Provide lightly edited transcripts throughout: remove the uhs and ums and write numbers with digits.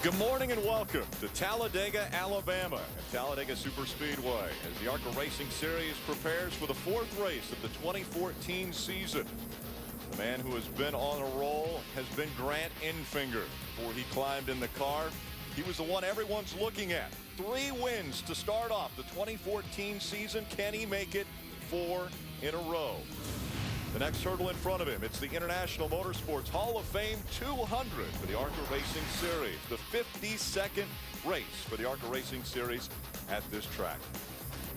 Good morning and welcome to Talladega, Alabama and Talladega Superspeedway as the ARCA Racing Series prepares for the fourth race of the 2014 season. The man who has been on a roll has been Grant Enfinger. Before he climbed in the car, he was the one everyone's looking at. 3 wins to start off the 2014 season. Can he make it 4 in a row? The next hurdle in front of him, it's the International Motorsports Hall of Fame 200 for the ARCA Racing Series. The 52nd race for the ARCA Racing Series at this track.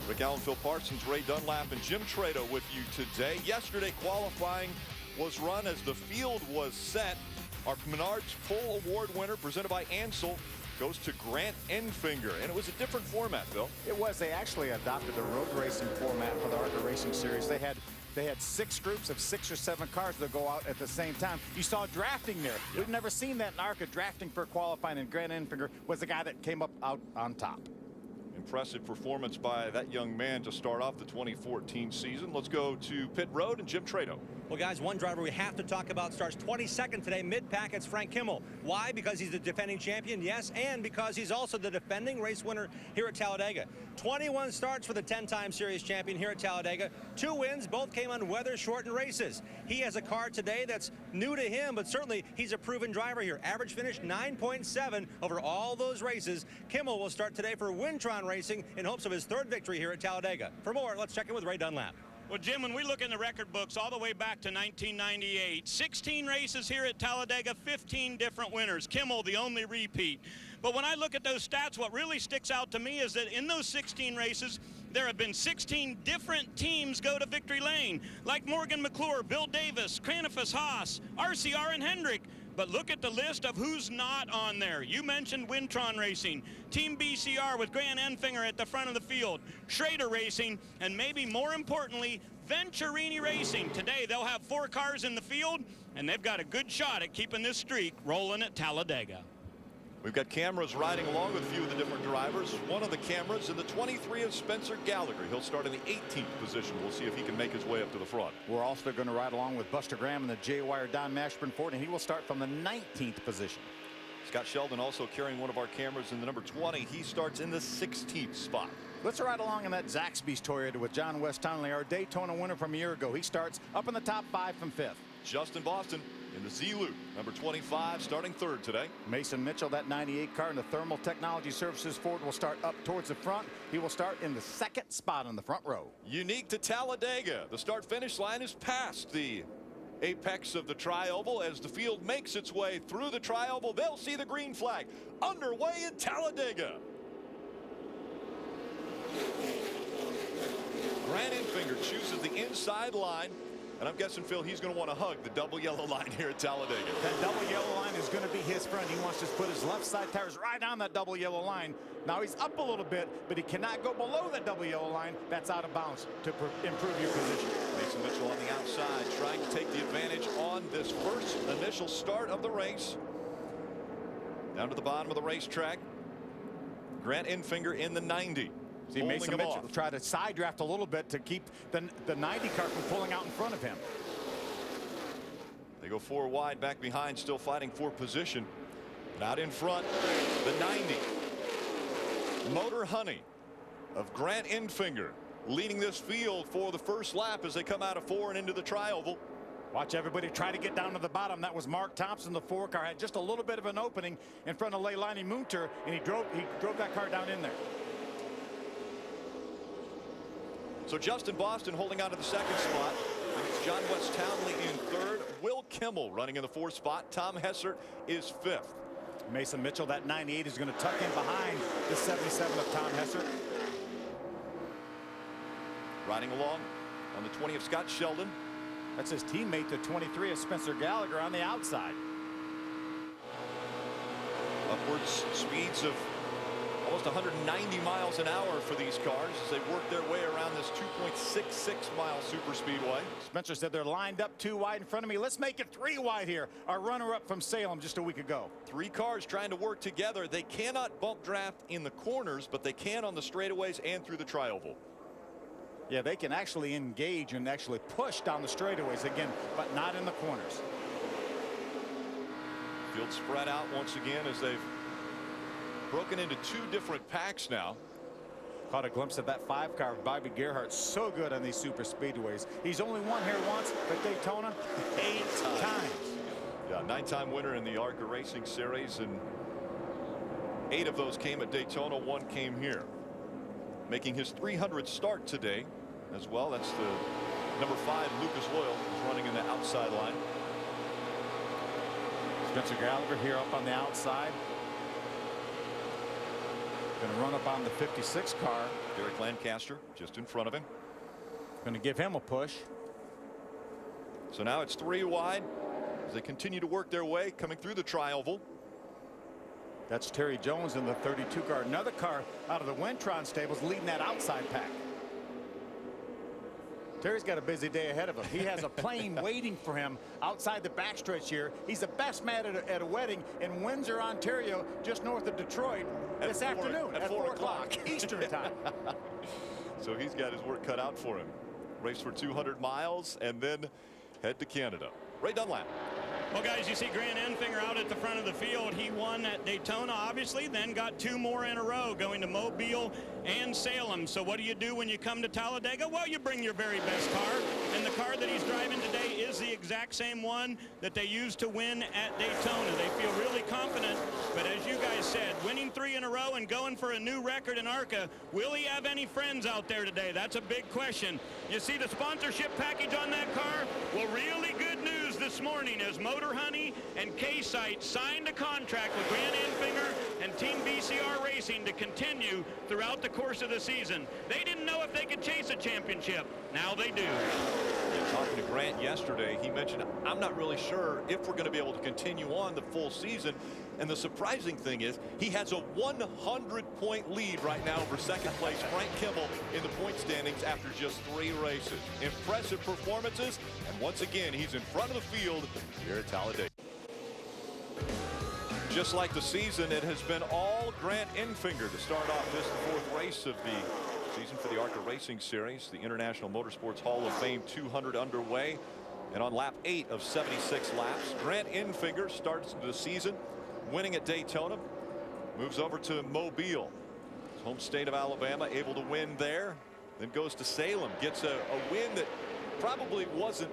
Rick Allen, Phil Parsons, Ray Dunlap, and Jim Trado with you today. Yesterday, qualifying was run as the field was set. Our Menards Pole Award winner, presented by Ansel, goes to Grant Enfinger, and it was a different format, Phil. It was. They actually adopted the road racing format for the ARCA Racing Series. They had 6 groups of 6 or 7 cars that go out at the same time. You saw drafting there. Yeah. We've never seen that in ARCA, drafting for qualifying, and Grant Enfinger was the guy that came up out on top. Impressive performance by that young man to start off the 2014 season. Let's go to pit road and Jim Trado. Well, guys, one driver we have to talk about starts 22nd today, mid-pack. It's Frank Kimmel. Why? Because he's the defending champion, yes, and because he's also the defending race winner here at Talladega. 21 starts for the 10-time series champion here at Talladega. 2 wins, both came on weather-shortened races. He has a car today that's new to him, but certainly he's a proven driver here. Average finish 9.7 over all those races. Kimmel will start today for Wintron Racing in hopes of his 3rd victory here at Talladega. For more, let's check in with Ray Dunlap. Well, Jim, when we look in the record books all the way back to 1998, 16 races here at Talladega, 15 different winners. Kimmel, the only repeat. But when I look at those stats, what really sticks out to me is that in those 16 races, there have been 16 different teams go to victory lane, like Morgan McClure, Bill Davis, Cranifus Haas, RCR, and Hendrick. But look at the list of who's not on there. You mentioned Wintron Racing, Team BCR with Grant Enfinger at the front of the field, Schrader Racing, and maybe more importantly, Venturini Racing. Today they'll have 4 cars in the field, and they've got a good shot at keeping this streak rolling at Talladega. We've got cameras riding along with a few of the different drivers. One of the cameras in the 23 of Spencer Gallagher. He'll start in the 18th position. We'll see if he can make his way up to the front. We're also going to ride along with Buster Graham in the J-Wire Don Mashburn Ford, and he will start from the 19th position. Scott Sheldon also carrying one of our cameras in the number 20. He starts in the 16th spot. Let's ride along in that Zaxby's Toyota with John West Tonley, our Daytona winner from a year ago. He starts up in the top 5 from 5th. Justin Boston in the Z-Loop, number 25, starting 3rd today. Mason Mitchell, that 98 car in the Thermal Technology Services Ford, will start up towards the front. He will start in the 2nd spot on the front row. Unique to Talladega, the start-finish line is past the apex of the tri-oval. As the field makes its way through the tri-oval, they'll see the green flag underway in Talladega. Grant Enfinger chooses the inside line. And I'm guessing, Phil, he's going to want to hug the double yellow line here at Talladega. That double yellow line is going to be his friend. He wants to put his left side tires right on that double yellow line. Now he's up a little bit, but he cannot go below that double yellow line. That's out of bounds to improve your position. Mason Mitchell on the outside, trying to take the advantage on this first initial start of the race. Down to the bottom of the racetrack. Grant Enfinger in the 90. See, Mason Mitchell will try to side draft a little bit to keep the 90 car from pulling out in front of him. They go 4 wide back behind, still fighting for position. And out in front, the 90. Motor Honey of Grant Enfinger leading this field for the first lap as they come out of 4 and into the tri-oval. Watch everybody try to get down to the bottom. That was Mark Thompson. The 4 car had just a little bit of an opening in front of Leilani Munter, and he drove that car down in there. So Justin Boston holding on to the 2nd spot. It's John West Townley in 3rd. Will Kimmel running in the 4th spot. Tom Hessert is 5th. Mason Mitchell, that 98, is going to tuck in behind the 77 of Tom Hessert. Riding along on the 20 of Scott Sheldon. That's his teammate, the 23 of Spencer Gallagher, on the outside. Upwards speeds of almost 190 miles an hour for these cars as they work their way around this 2.66 mile super speedway. Spencer said they're lined up 2 wide in front of me. Let's make it 3 wide here. Our runner-up from Salem just a week ago. 3 cars trying to work together. They cannot bump draft in the corners, but they can on the straightaways and through the tri-oval. Yeah, they can actually engage and actually push down the straightaways again, but not in the corners. Field spread out once again as they've broken into 2 different packs now. Caught a glimpse of that 5 car. Bobby Gerhart, so good on these super speedways. He's only won here once, but Daytona 8 times. Yeah, 9-time winner in the ARCA Racing Series, and 8 of those came at Daytona. 1 came here, making his 300th start today as well. That's the number 5, Lucas Oil, is running in the outside line. Spencer Gallagher here up on the outside. Going to run up on the 56 car. Derek Lancaster just in front of him. Going to give him a push. So now it's 3 wide as they continue to work their way coming through the tri-oval. That's Terry Jones in the 32 car. Another car out of the Wintron stables leading that outside pack. Terry's got a busy day ahead of him. He has a plane waiting for him outside the backstretch here. He's the best man at a wedding in Windsor, Ontario, just north of Detroit this afternoon at 4 o'clock Eastern time. So he's got his work cut out for him. Race for 200 miles and then head to Canada. Ray Dunlap. Well, guys, you see Grant Enfinger out at the front of the field. He won at Daytona, obviously, then got 2 more in a row, going to Mobile and Salem. So what do you do when you come to Talladega? Well, you bring your very best car, and the car that he's driving today is the exact same one that they used to win at Daytona. They feel really confident, but as you guys said, winning 3 in a row and going for a new record in ARCA, will he have any friends out there today? That's a big question. You see the sponsorship package on that car? Well, really good news this morning as Motor Honey and K-Site signed a contract with Grant Enfinger and Team BCR Racing to continue throughout the course of the season. They didn't know if they could chase a championship. Now they do. Yeah, talking to Grant yesterday, he mentioned, I'm not really sure if we're going to be able to continue on the full season. And the surprising thing is he has a 100-point lead right now over second place Frank Kimmel in the point standings after just 3 races. Impressive performances, and once again he's in front of the field here at Talladega. Just like the season, it has been all Grant Enfinger to start off this 4th race of the season for the ARCA Racing Series. The International Motorsports Hall of Fame 200 underway, and on lap 8 of 76 laps, Grant Enfinger starts the season winning at Daytona, moves over to Mobile, his home state of Alabama, able to win there, then goes to Salem, gets a win that probably wasn't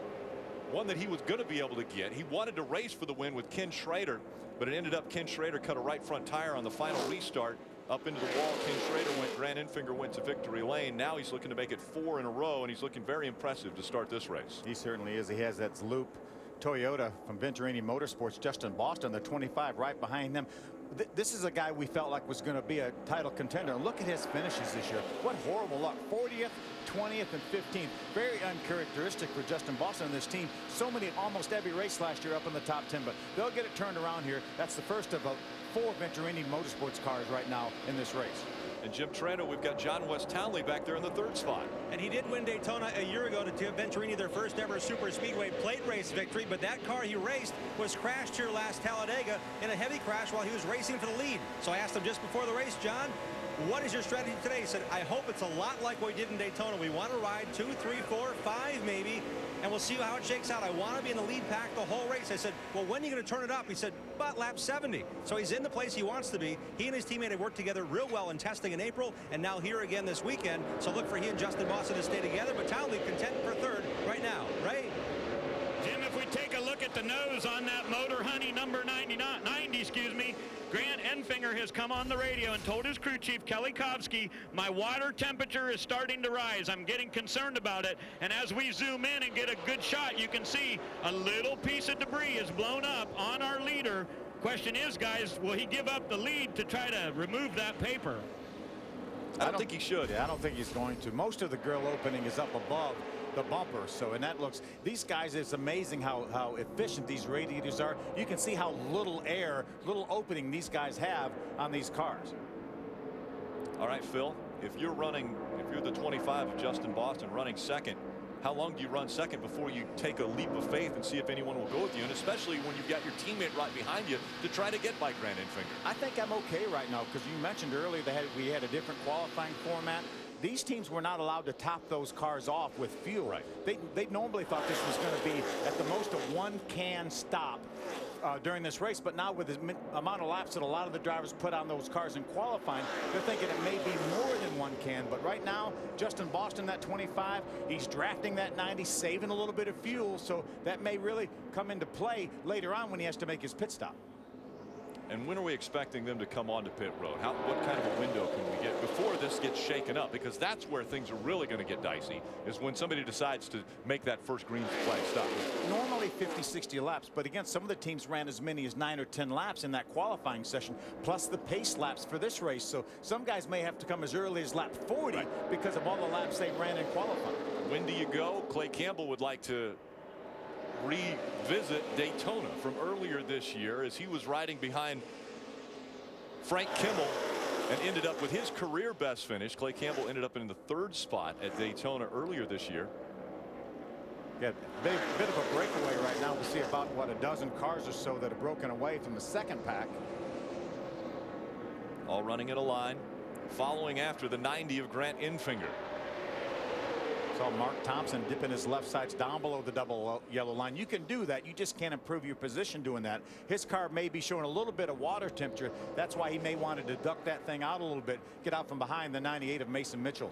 one that he was going to be able to get. He wanted to race for the win with Ken Schrader, but it ended up Ken Schrader cut a right front tire on the final restart. Up into the wall, Ken Schrader went. Grant Enfinger went to victory lane. Now he's looking to make it 4 in a row, and he's looking very impressive to start this race. He certainly is. He has that loop Toyota from Venturini Motorsports, Justin Boston, the 25 right behind them. This is a guy we felt like was going to be a title contender. Look at his finishes this year. What horrible luck. 40th, 20th, and 15th. Very uncharacteristic for Justin Boston and this team. So many, almost every race last year up in the top 10, but they'll get it turned around here. That's the first of 4 Venturini Motorsports cars right now in this race. And Jim Trento, we've got John West Townley back there in the 3rd spot. And he did win Daytona a year ago to give Venturini their first ever super speedway plate race victory, but that car he raced was crashed here last Talladega in a heavy crash while he was racing for the lead. So I asked him just before the race, John, what is your strategy today? He said, I hope it's a lot like what we did in Daytona. We want to ride 2, 3, 4, 5 maybe, and we'll see how it shakes out. I want to be in the lead pack the whole race. I said, well, when are you going to turn it up? He said, about lap 70. So he's in the place he wants to be. He and his teammate have worked together real well in testing in April, and now here again this weekend. So look for he and Justin Boston to stay together, but Townley content for 3rd right now, right? Jim, if we take a look at the nose on that Motor Honey number 90, Grant Enfinger has come on the radio and told his crew chief, Kelly Kovsky, my water temperature is starting to rise. I'm getting concerned about it. And as we zoom in and get a good shot, you can see a little piece of debris is blown up on our leader. Question is, guys, will he give up the lead to try to remove that paper? I don't think he should. Yeah, I don't think he's going to. Most of the grill opening is up above the bumper, so, and that looks, these guys, it's amazing how efficient these radiators are. You can see how little air, little opening these guys have on these cars. All right, Phil, if you're the 25 of Justin Boston running 2nd, how long do you run 2nd before you take a leap of faith and see if anyone will go with you? And especially when you've got your teammate right behind you to try to get by Grant Enfinger. I think I'm okay right now, because you mentioned earlier that we had a different qualifying format. these teams were not allowed to top those cars off with fuel. Right. They normally thought this was going to be at the most a 1 can stop during this race, but now with the amount of laps that a lot of the drivers put on those cars in qualifying, they're thinking it may be more than 1 can. But right now, Justin Boston, that 25, he's drafting that 90, saving a little bit of fuel, so that may really come into play later on when he has to make his pit stop. And when are we expecting them to come onto pit road? What kind of a window can we get before this gets shaken up? Because that's where things are really going to get dicey, is when somebody decides to make that first green flag stop. Normally 50-60 laps, but again, some of the teams ran as many as 9 or 10 laps in that qualifying session, plus the pace laps for this race. So some guys may have to come as early as lap 40 because of all the laps they ran in qualifying. When do you go? Clay Campbell would like to revisit Daytona from earlier this year, as he was riding behind Frank Kimmel and ended up with his career best finish. Clay Campbell ended up in the 3rd spot at Daytona earlier this year. Yeah, bit of a breakaway right now. We see about, what, a dozen cars or so that have broken away from the second pack. All running in a line, following after the 90 of Grant Enfinger. Saw Mark Thompson dipping his left sides down below the double yellow line. You can do that. You just can't improve your position doing that. His car may be showing a little bit of water temperature. That's why he may want to deduct that thing out a little bit, get out from behind the 98 of Mason Mitchell.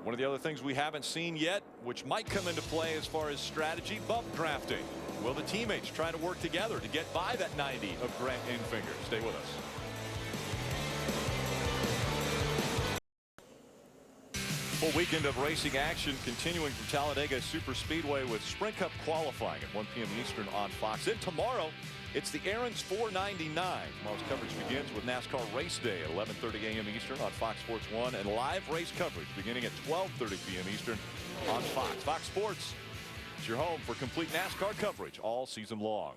One of the other things we haven't seen yet, which might come into play as far as strategy, bump drafting. Will the teammates try to work together to get by that 90 of Grant Enfinger? Stay with us. Full weekend of racing action continuing from Talladega Superspeedway with Sprint Cup qualifying at 1 p.m. Eastern on Fox. Then tomorrow, it's the Aaron's 499. Tomorrow's coverage begins with NASCAR Race Day at 11:30 a.m. Eastern on Fox Sports 1, and live race coverage beginning at 12:30 p.m. Eastern on Fox. Fox Sports, it's your home for complete NASCAR coverage all season long.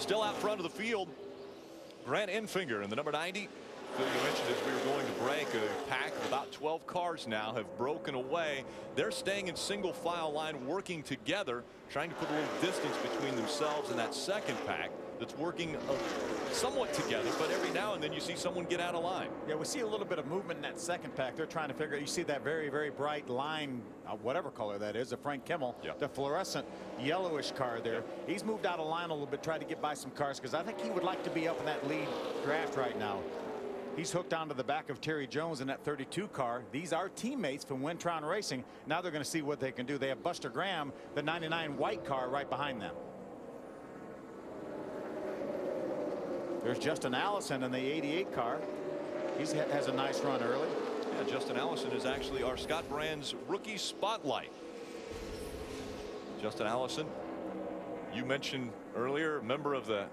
Still out front of the field, Grant Enfinger in the number 90. Phil, you mentioned as we were going to break, a pack of about 12 cars now have broken away. They're staying in single file line, working together, trying to put a little distance between themselves and that second pack that's working somewhat together, but every now and then you see someone get out of line. Yeah, we see a little bit of movement in that second pack. They're trying to figure out, you see that very, very bright line, whatever color that is, of Frank Kimmel, the fluorescent yellowish car there. He's moved out of line a little bit, tried to get by some cars, because I think he would like to be up in that lead draft right now. He's hooked onto the back of Terry Jones in that 32 car. These are teammates from Wintron Racing. Now they're going to see what they can do. They have Buster Graham, the 99 white car, right behind them. There's Justin Allison in the 88 car. He has a nice run early. Yeah, Justin Allison is actually our Scott Brand's rookie spotlight. Justin Allison, you mentioned earlier, member of the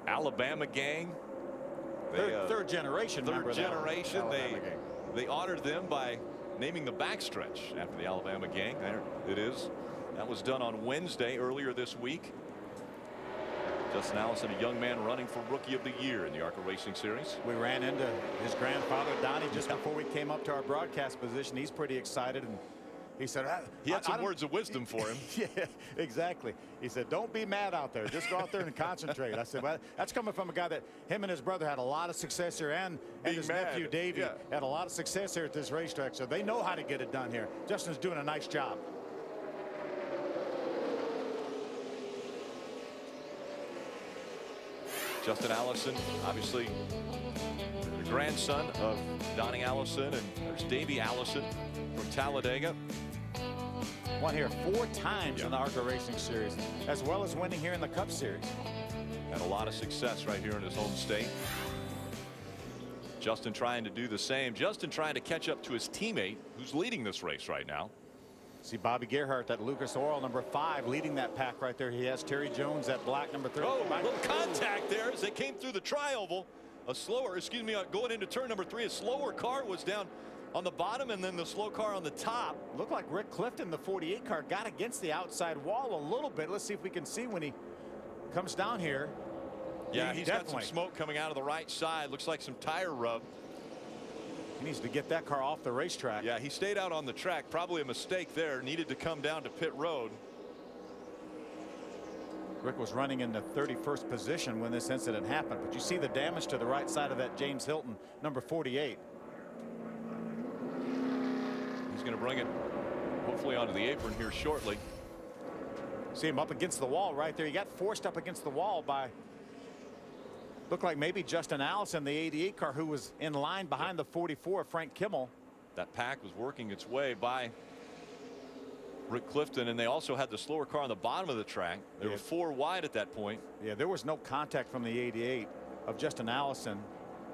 Alabama gang. Third generation. Third generation. They honored them by naming the backstretch after the Alabama gang. There it is. That was done on Wednesday earlier this week. Justin Allison, a young man running for Rookie of the Year in the ARCA Racing Series. We ran into his grandfather, Donnie, just before we came up to our broadcast position. He's pretty excited, and he said he had some words of wisdom for him. Yeah, exactly. He said, don't be mad out there. Just go out there and concentrate. I said, well, that's coming from a guy that him and his brother had a lot of success here, and his nephew Davey had a lot of success here at this racetrack, so they know how to get it done here. Justin's doing a nice job. Justin Allison, obviously the grandson of Donnie Allison, and there's Davey Allison from Talladega. Won here 4 times in the ARCA Racing Series, as well as winning here in the Cup Series. Had a lot of success right here in his home state. Justin trying to do the same. Justin trying to catch up to his teammate who's leading this race right now. See Bobby Gerhart, that Lucas Oil number 5, leading that pack right there. He has Terry Jones, that black number 3. Oh, a little contact there as they came through the trioval. A slower, excuse me, going into turn number 3, a slower car was down on the bottom, and then the slow car on the top. Looked like Rick Clifton, the 48 car, got against the outside wall a little bit. Let's see if we can see when he comes down here. Yeah, he's got some smoke coming out of the right side. Looks like some tire rub. He needs to get that car off the racetrack. Yeah, he stayed out on the track. Probably a mistake there. Needed to come down to pit road. Rick was running in the 31st position when this incident happened, but you see the damage to the right side of that James Hilton, number 48. He's going to bring it hopefully onto the apron here shortly. See him up against the wall right there. He got forced up against the wall by, looked like maybe Justin Allison, the 88 car, who was in line behind the 44 of Frank Kimmel. That pack was working its way by Rick Clifton, and they also had the slower car on the bottom of the track. They were 4 wide at that point. Yeah, there was no contact from the 88 of Justin Allison,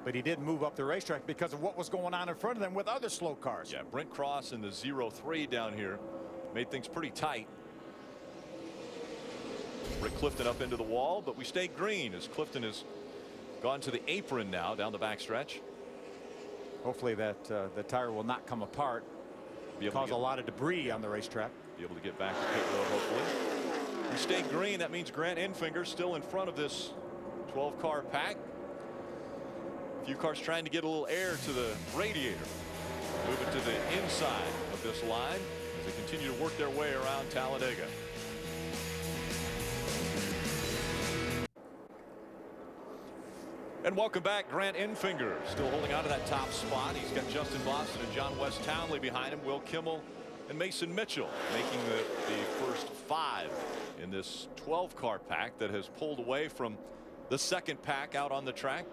but he did move up the racetrack because of what was going on in front of them with other slow cars. Yeah, Brent Cross in the 03 down here made things pretty tight. Rick Clifton up into the wall, but we stay green as Clifton has gone to the apron now down the backstretch. Hopefully that the tire will not come apart, cause a lot of debris on the racetrack. Be able to get back to pit road hopefully. We stay green. That means Grant Enfinger still in front of this 12-car pack. A few cars trying to get a little air to the radiator. Move it to the inside of this line as they continue to work their way around Talladega. And welcome back. Grant Enfinger still holding on to that top spot. He's got Justin Boston and John West Townley behind him. Will Kimmel and Mason Mitchell making the first 5 in this 12-car pack that has pulled away from the second pack out on the track.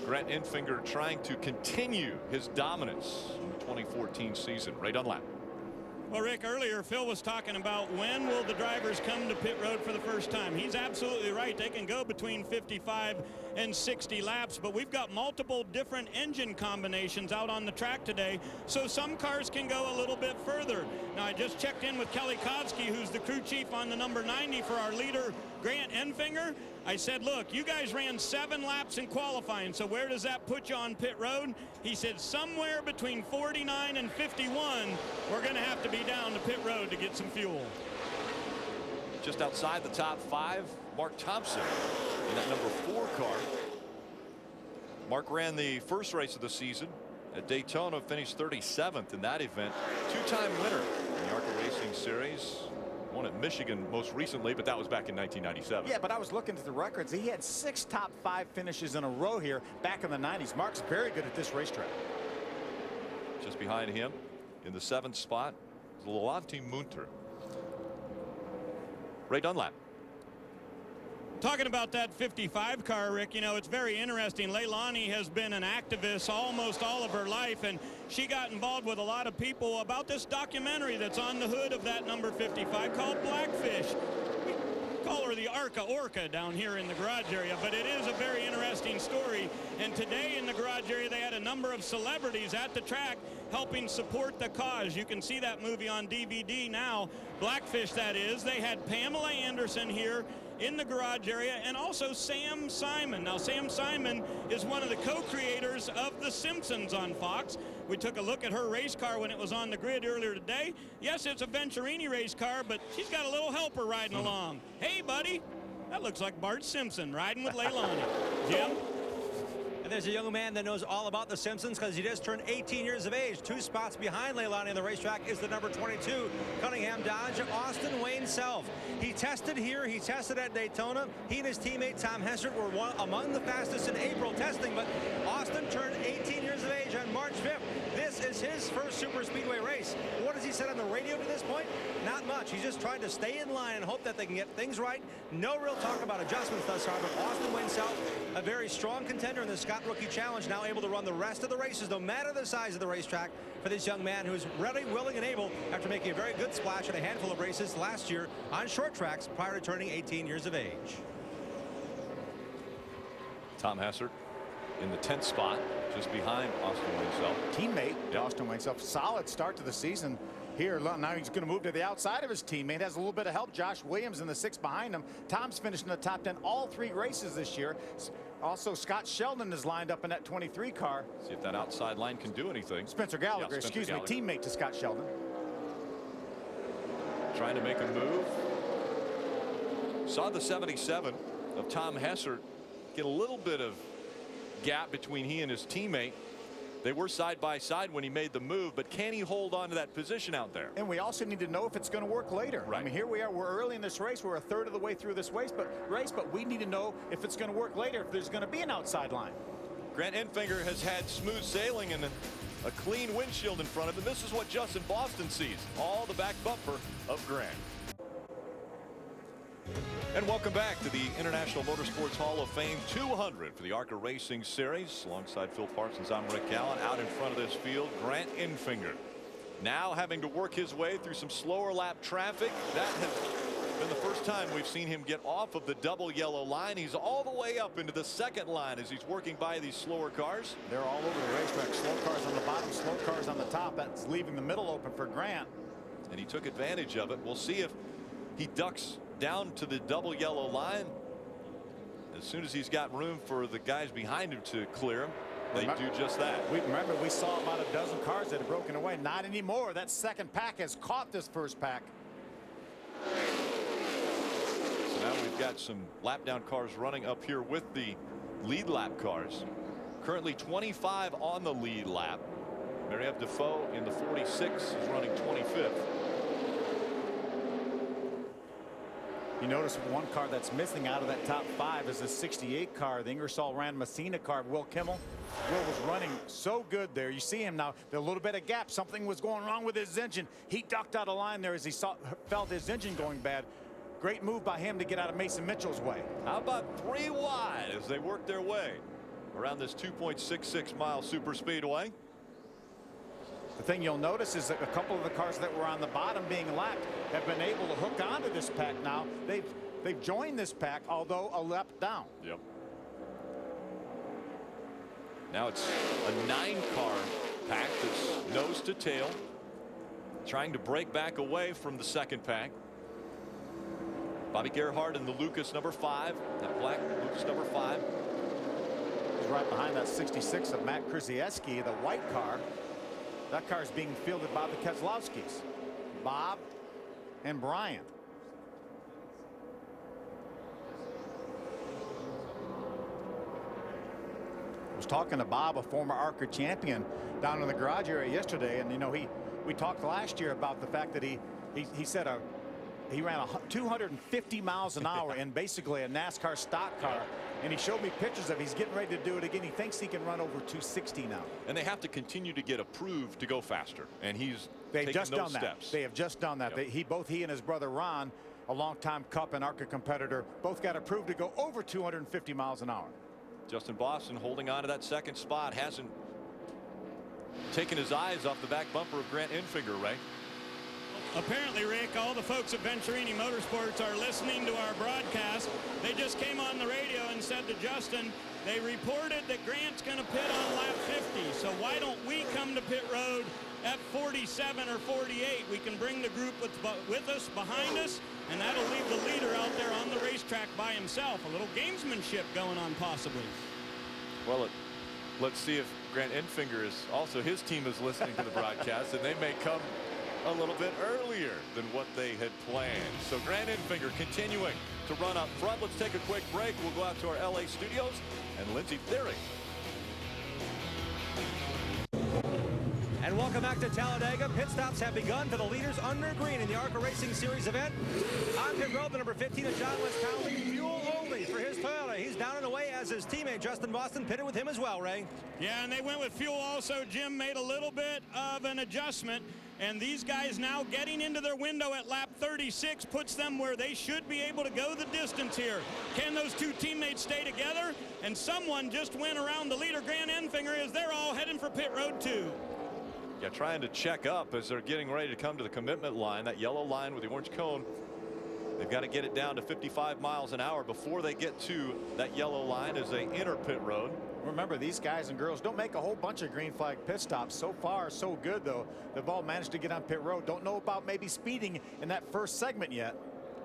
Grant Enfinger trying to continue his dominance in the 2014 season. Ray Dunlap. Well, Rick, earlier Phil was talking about when will the drivers come to pit road for the first time. He's absolutely right. They can go between 55 and 60 laps, but we've got multiple different engine combinations out on the track today, so some cars can go a little bit further. Now, I just checked in with Kelly Kodsky, who's the crew chief on the number 90 for our leader, Grant Enfinger. I said, look, you guys ran 7 laps in qualifying, so where does that put you on pit road? He said somewhere between 49 and 51, we're going to have to be down to pit road to get some fuel. Just outside the top 5, Mark Thompson in that number 4 car. Mark ran the first race of the season at Daytona, finished 37th in that event. 2-time winner in the ARCA Racing Series. Won at Michigan most recently, but that was back in 1997. Yeah, but I was looking at the records. He had 6 top 5 finishes in a row here back in the 90s. Mark's very good at this racetrack. Just behind him in the 7th spot is Laurenti Munter. Ray Dunlap. Talking about that 55 car, Rick, you know, it's very interesting. Leilani has been an activist almost all of her life, and she got involved with a lot of people about this documentary that's on the hood of that number 55 called Blackfish. We call her the ARCA down here in the garage area, but it is a very interesting story. And today in the garage area, they had a number of celebrities at the track helping support the cause. You can see that movie on DVD now, Blackfish that is. They had Pamela Anderson here in the garage area, and also Sam Simon. Now, Sam Simon is one of the co-creators of The Simpsons on Fox. We took a look at her race car when it was on the grid earlier today. Yes, it's a Venturini race car, but she's got a little helper riding along. Hey, buddy, that looks like Bart Simpson riding with Leilani. Jim? And there's a young man that knows all about The Simpsons because he just turned 18 years of age. 2 spots behind Leilani on the racetrack is the number 22 Cunningham Dodge, Austin Wayne Self. He tested here. He tested at Daytona. He and his teammate Tom Hessert were among the fastest in April testing, but Austin turned 18 years of age on March 5th. This is his first super speedway race. What has he said on the radio to this point? Not much. He's just trying to stay in line and hope that they can get things right. No real talk about adjustments thus far, but Austin Wayne Self, a very strong contender in the Scott Rookie Challenge, now able to run the rest of the races, no matter the size of the racetrack, for this young man who's ready, willing, and able after making a very good splash in a handful of races last year on short tracks prior to turning 18 years of age. Tom Hessert in the 10th spot, just behind Austin Wayne Self. Teammate, Austin Wayne Self, solid start to the season here. Now he's going to move to the outside of his teammate. Has a little bit of help. Josh Williams in the 6th behind him. Tom's finished in the top 10 all 3 races this year. Also, Scott Sheldon is lined up in that 23 car. See if that outside line can do anything. Spencer Gallagher, excuse me, teammate to Scott Sheldon. Trying to make a move. Saw the 77 of Tom Hessert get a little bit of gap between he and his teammate. They were side by side when he made the move, but can he hold on to that position out there? And we also need to know if it's going to work later. Right. I mean, here we are. We're early in this race. We're a third of the way through this race, but we need to know if it's going to work later, if there's going to be an outside line. Grant Enfinger has had smooth sailing and a clean windshield in front of him. This is what Justin Boston sees. All the back bumper of Grant. And welcome back to the International Motorsports Hall of Fame 200 for the ARCA Racing Series. Alongside Phil Parsons, I'm Rick Allen. Out in front of this field, Grant Enfinger. Now having to work his way through some slower lap traffic. That has been the first time we've seen him get off of the double yellow line. He's all the way up into the second line as he's working by these slower cars. They're all over the racetrack. Slow cars on the bottom, slow cars on the top. That's leaving the middle open for Grant. And he took advantage of it. We'll see if he ducks down to the double yellow line as soon as he's got room for the guys behind him to clear him. They do just that. Remember, we saw about a dozen cars that had broken away. Not anymore. That second pack has caught this first pack. So now we've got some lap down cars running up here with the lead lap cars. Currently 25 on the lead lap. Marieve Defoe in the 46 is running 25th. You notice one car that's missing out of that top 5 is the 68 car, the Ingersoll Rand Messina car, Will Kimmel. Will was running so good there. You see him now, a little bit of gap. Something was going wrong with his engine. He ducked out of line there as he felt his engine going bad. Great move by him to get out of Mason Mitchell's way. How about 3 wide as they work their way around this 2.66 mile super speedway. The thing you'll notice is that a couple of the cars that were on the bottom being lapped have been able to hook onto this pack now. They've joined this pack, although a lap down. Yep. Now it's a 9-car pack that's nose to tail, trying to break back away from the second pack. Bobby Gerhardt in the Lucas number 5, that black Lucas number 5. He's right behind that 66 of Matt Krzyzewski, the white car. That car is being fielded by the Keselowskis, Bob and Brian. I was talking to Bob, a former ARCA champion, down in the garage area yesterday, and you know we talked last year about the fact that he said he ran 250 miles an hour in basically a NASCAR stock car. And he showed me pictures of he's getting ready to do it again. He thinks he can run over 260 now. And they have to continue to get approved to go faster. And he's They've taken just those done that. steps. They have just done that. Yep. Both he and his brother Ron, a longtime Cup and ARCA competitor, both got approved to go over 250 miles an hour. Justin Boston holding on to that second spot, hasn't taken his eyes off the back bumper of Grant Enfinger, Ray. Apparently, Rick, all the folks at Venturini Motorsports are listening to our broadcast. They just came on the radio and said to Justin, they reported that Grant's going to pit on lap 50. So why don't we come to pit road at 47 or 48? We can bring the group with us, behind us, and that'll leave the leader out there on the racetrack by himself. A little gamesmanship going on possibly. Well, let's see if Grant Enfinger is also, his team is listening to the broadcast, and they may come a little bit earlier than what they had planned. So Grant Enfinger continuing to run up front. Let's take a quick break. We'll go out to our LA studios and Lindsey Theory. And welcome back to Talladega. Pit stops have begun for the leaders under green in the ARCA Racing Series event. On pit road, the number 15 of John West Cowley, fuel only for his Toyota. He's down and away as his teammate Justin Boston pitted with him as well, Ray. Yeah, and they went with fuel also. Jim made a little bit of an adjustment. And these guys now getting into their window at lap 36 puts them where they should be able to go the distance here. Can those two teammates stay together? And someone just went around the leader, Grant Enfinger, as they're all heading for pit road 2. Yeah, trying to check up as they're getting ready to come to the commitment line, that yellow line with the orange cone. They've got to get it down to 55 miles an hour before they get to that yellow line as they enter pit road. Remember, these guys and girls don't make a whole bunch of green flag pit stops. So far, so good, though. They've all managed to get on pit road. Don't know about maybe speeding in that first segment yet.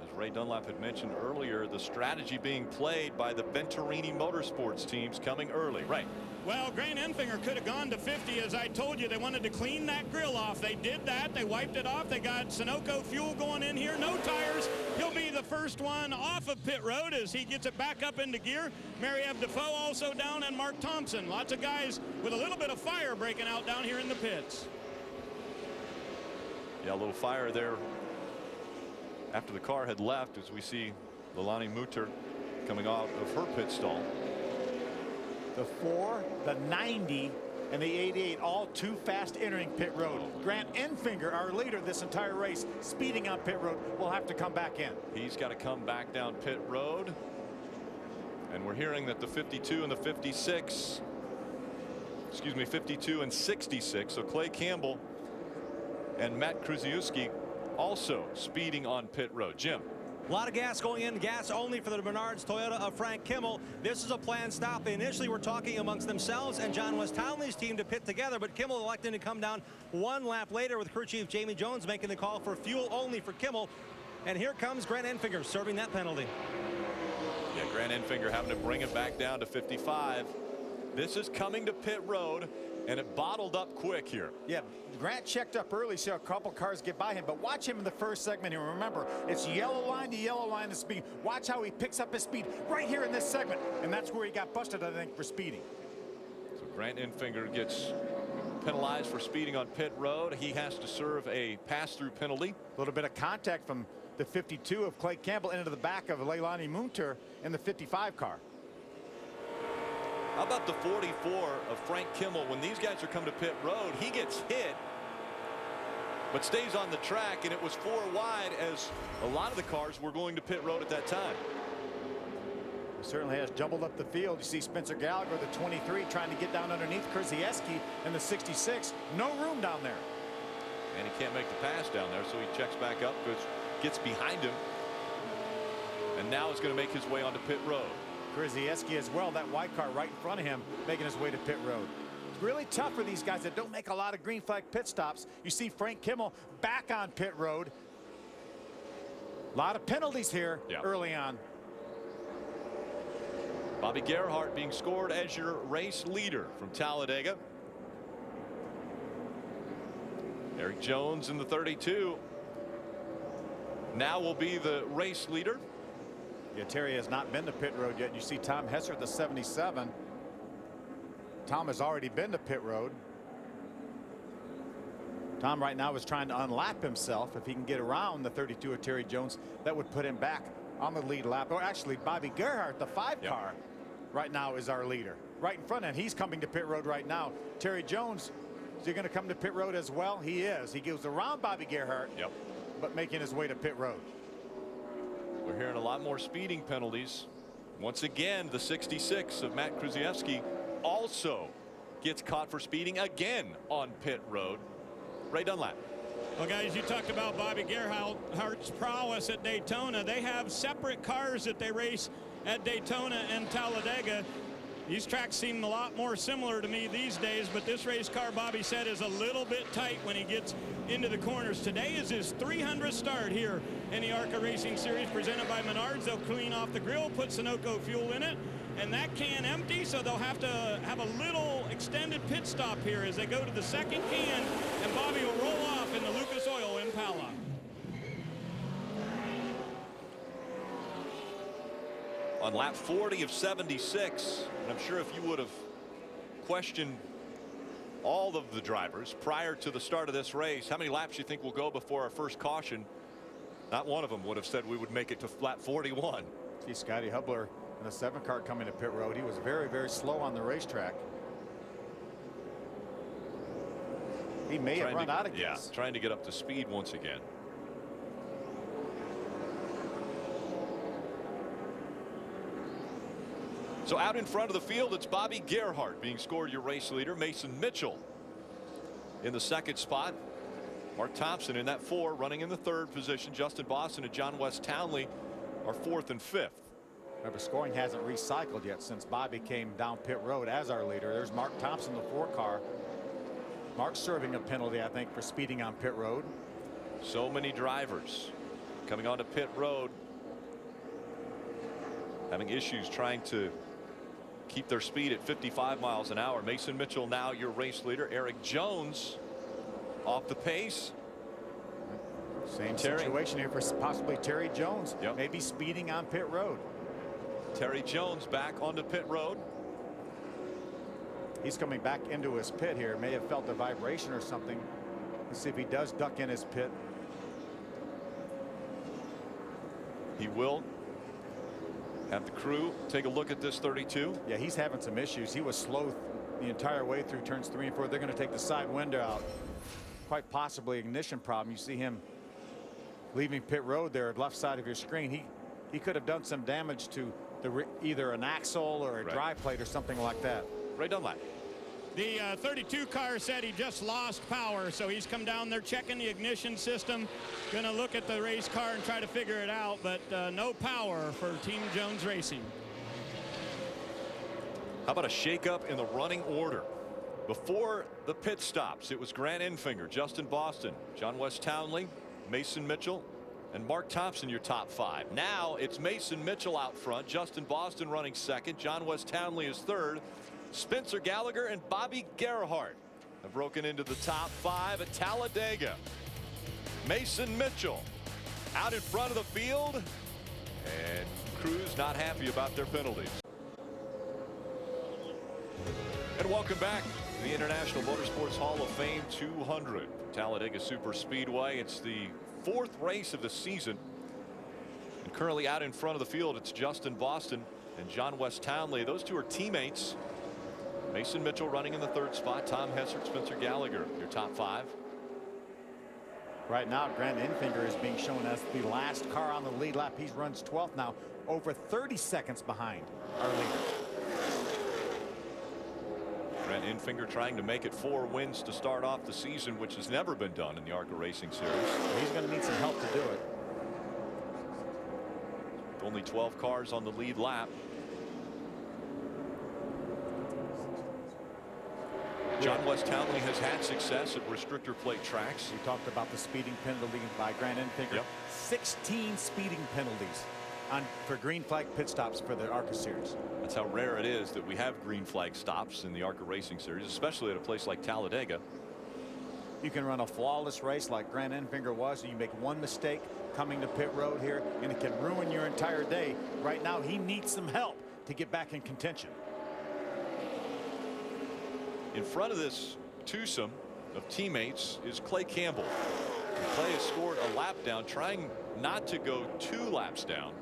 As Ray Dunlap had mentioned earlier, the strategy being played by the Venturini Motorsports teams coming early. Right. Well, Grant Enfinger could have gone to 50. As I told you, they wanted to clean that grill off. They did that. They wiped it off. They got Sunoco fuel going in here. No tires. He'll be the first one off of pit road as he gets it back up into gear. Mary-Eve Defoe also down, and Mark Thompson. Lots of guys with a little bit of fire breaking out down here in the pits. Yeah, a little fire there after the car had left, as we see Leilani Mutter coming out of her pit stall. The 4, the 90, and the 88, all too fast entering pit road. Grant Enfinger, our leader this entire race, speeding on pit road, will have to come back in. He's got to come back down pit road. And we're hearing that the 52 and the 56, excuse me, 52 and 66, so Clay Campbell and Matt Krzyzewski also speeding on pit road. Jim. A lot of gas going in, gas only for the Menards Toyota of Frank Kimmel. This is a planned stop. They initially were talking amongst themselves and John West Townley's team to pit together, but Kimmel elected to come down one lap later, with crew chief Jamie Jones making the call for fuel only for Kimmel. And here comes Grant Enfinger serving that penalty. Yeah, Grant Enfinger having to bring it back down to 55. This is coming to pit road, and it bottled up quick here. Yeah, Grant checked up early, saw a couple cars get by him, but watch him in the first segment here. Remember, it's yellow line to yellow line to speed. Watch how he picks up his speed right here in this segment, and that's where he got busted, I think, for speeding. So Grant Enfinger gets penalized for speeding on pit road. He has to serve a pass-through penalty. A little bit of contact from the 52 of Clay Campbell into the back of Leilani Mutter in the 55 car. How about the 44 of Frank Kimmel? When these guys are coming to pit road, he gets hit but stays on the track, and it was 4 wide as a lot of the cars were going to pit road at that time. He certainly has jumbled up the field. You see Spencer Gallagher, the 23, trying to get down underneath Krzyzewski in the 66. No room down there. And he can't make the pass down there, so he checks back up, gets behind him, and now is going to make his way onto pit road. Krzyzewski as well, that white car right in front of him, making his way to pit road. It's really tough for these guys that don't make a lot of green flag pit stops. You see Frank Kimmel back on pit road. A lot of penalties here early on. Bobby Gerhart being scored as your race leader from Talladega. Eric Jones in the 32 now will be the race leader. Yeah, Terry has not been to pit road yet. You see Tom Hesser at the 77. Tom has already been to pit road. Tom right now is trying to unlap himself. If he can get around the 32 of Terry Jones, that would put him back on the lead lap. Or actually, Bobby Gerhart, the 5 car, right now is our leader. Right in front, and he's coming to pit road right now. Terry Jones, is he going to come to pit road as well? He is. He goes around Bobby Gerhart, but making his way to pit road. We're hearing a lot more speeding penalties. Once again, the 66 of Matt Krzyzewski also gets caught for speeding again on pit road. Ray Dunlap. Well, guys, you talked about Bobby Gerhart's prowess at Daytona. They have separate cars that they race at Daytona and Talladega. These tracks seem a lot more similar to me these days, but this race car, Bobby said, is a little bit tight when he gets into the corners. Today is his 300th start here in the ARCA Racing Series presented by Menards. They'll clean off the grill, put Sunoco fuel in it, and that can empty, so they'll have to have a little extended pit stop here as they go to the second can, and Bobby will roll off in the Lucas Oil Impala. On lap 40 of 76, and I'm sure if you would have questioned all of the drivers prior to the start of this race, how many laps you think will go before our first caution, not one of them would have said we would make it to lap 41. See Scotty Hubler in the 7 car coming to pit road. He was very, very slow on the racetrack. He may have run out of gas. Yeah, trying to get up to speed once again. So out in front of the field, it's Bobby Gerhart being scored your race leader. Mason Mitchell in the 2nd spot. Mark Thompson in that 4, running in the 3rd position. Justin Boston and John West Townley are 4th and 5th. Remember, scoring hasn't recycled yet since Bobby came down pit road as our leader. There's Mark Thompson, the 4 car. Mark serving a penalty, I think, for speeding on pit road. So many drivers coming onto pit road having issues trying to keep their speed at 55 miles an hour. Mason Mitchell now your race leader. Eric Jones off the pace. Same Terry. situation here for possibly Terry Jones. Yep. Maybe speeding on pit road. Terry Jones back onto pit road. He's coming back into his pit here. May have felt a vibration or something. Let's see if he does duck in his pit. He will have the crew take a look at this 32. Yeah, he's having some issues. He was slow the entire way through turns 3 and 4. They're going to take the side window out. Quite possibly ignition problem. You see him leaving pit road there, left side of your screen. He could have done some damage to either an axle or a dry plate or something like that. Ray Dunlap. The 32 car said he just lost power, so he's come down there checking the ignition system. Going to look at the race car and try to figure it out, but no power for Team Jones Racing. How about a shakeup in the running order? Before the pit stops, it was Grant Enfinger, Justin Boston, John West Townley, Mason Mitchell, and Mark Thompson, your top 5. Now it's Mason Mitchell out front, Justin Boston running second, John West Townley is third. Spencer Gallagher and Bobby Gerhardt have broken into the top 5 at Talladega. Mason Mitchell out in front of the field, and crews not happy about their penalties. And welcome back to the International Motorsports Hall of Fame 200 Talladega Super Speedway. It's the 4th race of the season, and currently out in front of the field it's Justin Boston and John West Townley. Those two are teammates. Mason Mitchell running in the 3rd spot. Tom Hessert, Spencer Gallagher, your top 5. Right now, Grant Enfinger is being shown as the last car on the lead lap. He runs 12th now, over 30 seconds behind our leader. Grant Enfinger trying to make it 4 wins to start off the season, which has never been done in the ARCA Racing Series. He's going to need some help to do it. Only 12 cars on the lead lap. John West Townley has had success at restrictor plate tracks. We talked about the speeding penalty by Grant Enfinger. Yep. 16 speeding penalties for green flag pit stops for the ARCA Series. That's how rare it is that we have green flag stops in the ARCA Racing Series, especially at a place like Talladega. You can run a flawless race like Grant Enfinger was, and you make one mistake coming to pit road here, and it can ruin your entire day. Right now, he needs some help to get back in contention. In front of this twosome of teammates is Clay Campbell. And Clay has scored a lap down, trying not to go 2 laps down.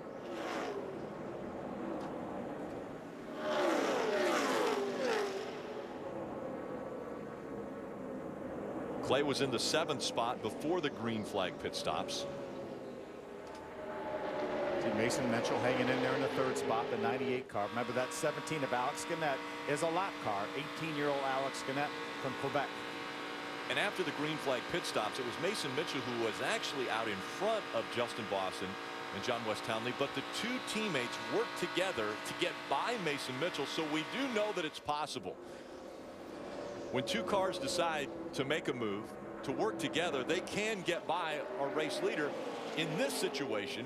Clay was in the 7th spot before the green flag pit stops. See Mason Mitchell hanging in there in the 3rd spot, the 98 car. Remember that 17 of Alex Gannett is a lap car. 18-year-old Alex Gannett from Quebec. And after the green flag pit stops, it was Mason Mitchell who was actually out in front of Justin Boston and John West Townley, but the 2 teammates worked together to get by Mason Mitchell, so we do know that it's possible. When 2 cars decide to make a move, to work together, they can get by our race leader. In this situation,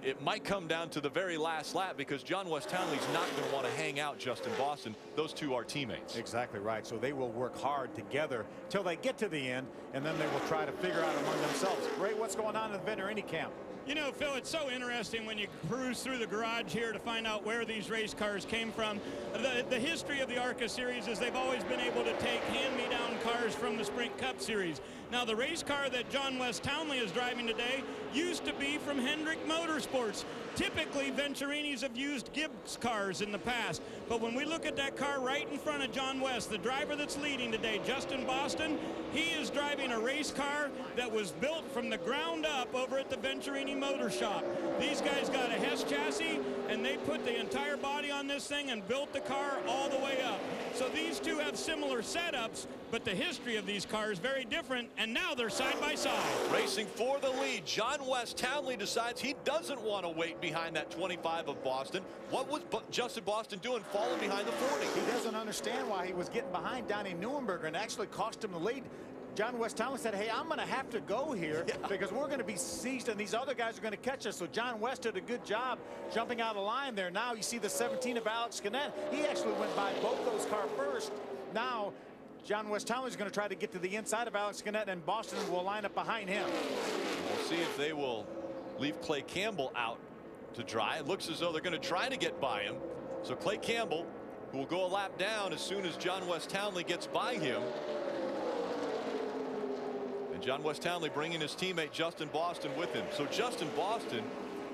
it might come down to the very last lap because John West Townley's not going to want to hang out Justin Boston. Those 2 are teammates. Exactly right. So they will work hard together till they get to the end, and then they will try to figure out among themselves. Ray, what's going on in the Venturini camp? You know, Phil, it's so interesting when you cruise through the garage here to find out where these race cars came from. The history of the ARCA Series is they've always been able to take hand-me-down cars from the Sprint Cup Series. Now, the race car that John West Townley is driving today used to be from Hendrick Motorsports. Typically, Venturinis have used Gibbs cars in the past. But when we look at that car right in front of John West, the driver that's leading today, Justin Boston, he is driving a race car that was built from the ground up over at the Venturini Motor Shop. These guys got a Hess chassis, and they put the entire body on this thing and built the car all the way up. So these 2 have similar setups, but the history of these cars very different, and now they're side by side. Racing for the lead, John West Townley decides he doesn't want to wait behind that 25 of Boston. What was Justin Boston doing falling behind the 40? He doesn't understand why he was getting behind Donnie Neuenberger and actually cost him the lead. John West Townley said, hey, I'm going to have to go here because we're going to be seized and these other guys are going to catch us. So John West did a good job jumping out of line there. Now you see the 17 of Alex Gannett. He actually went by both those cars first. Now John West Townley is going to try to get to the inside of Alex Gannett, and Boston will line up behind him. We'll see if they will leave Clay Campbell out to dry. It looks as though they're going to try to get by him. So Clay Campbell, who will go a lap down as soon as John West Townley gets by him. And John West Townley bringing his teammate Justin Boston with him. So Justin Boston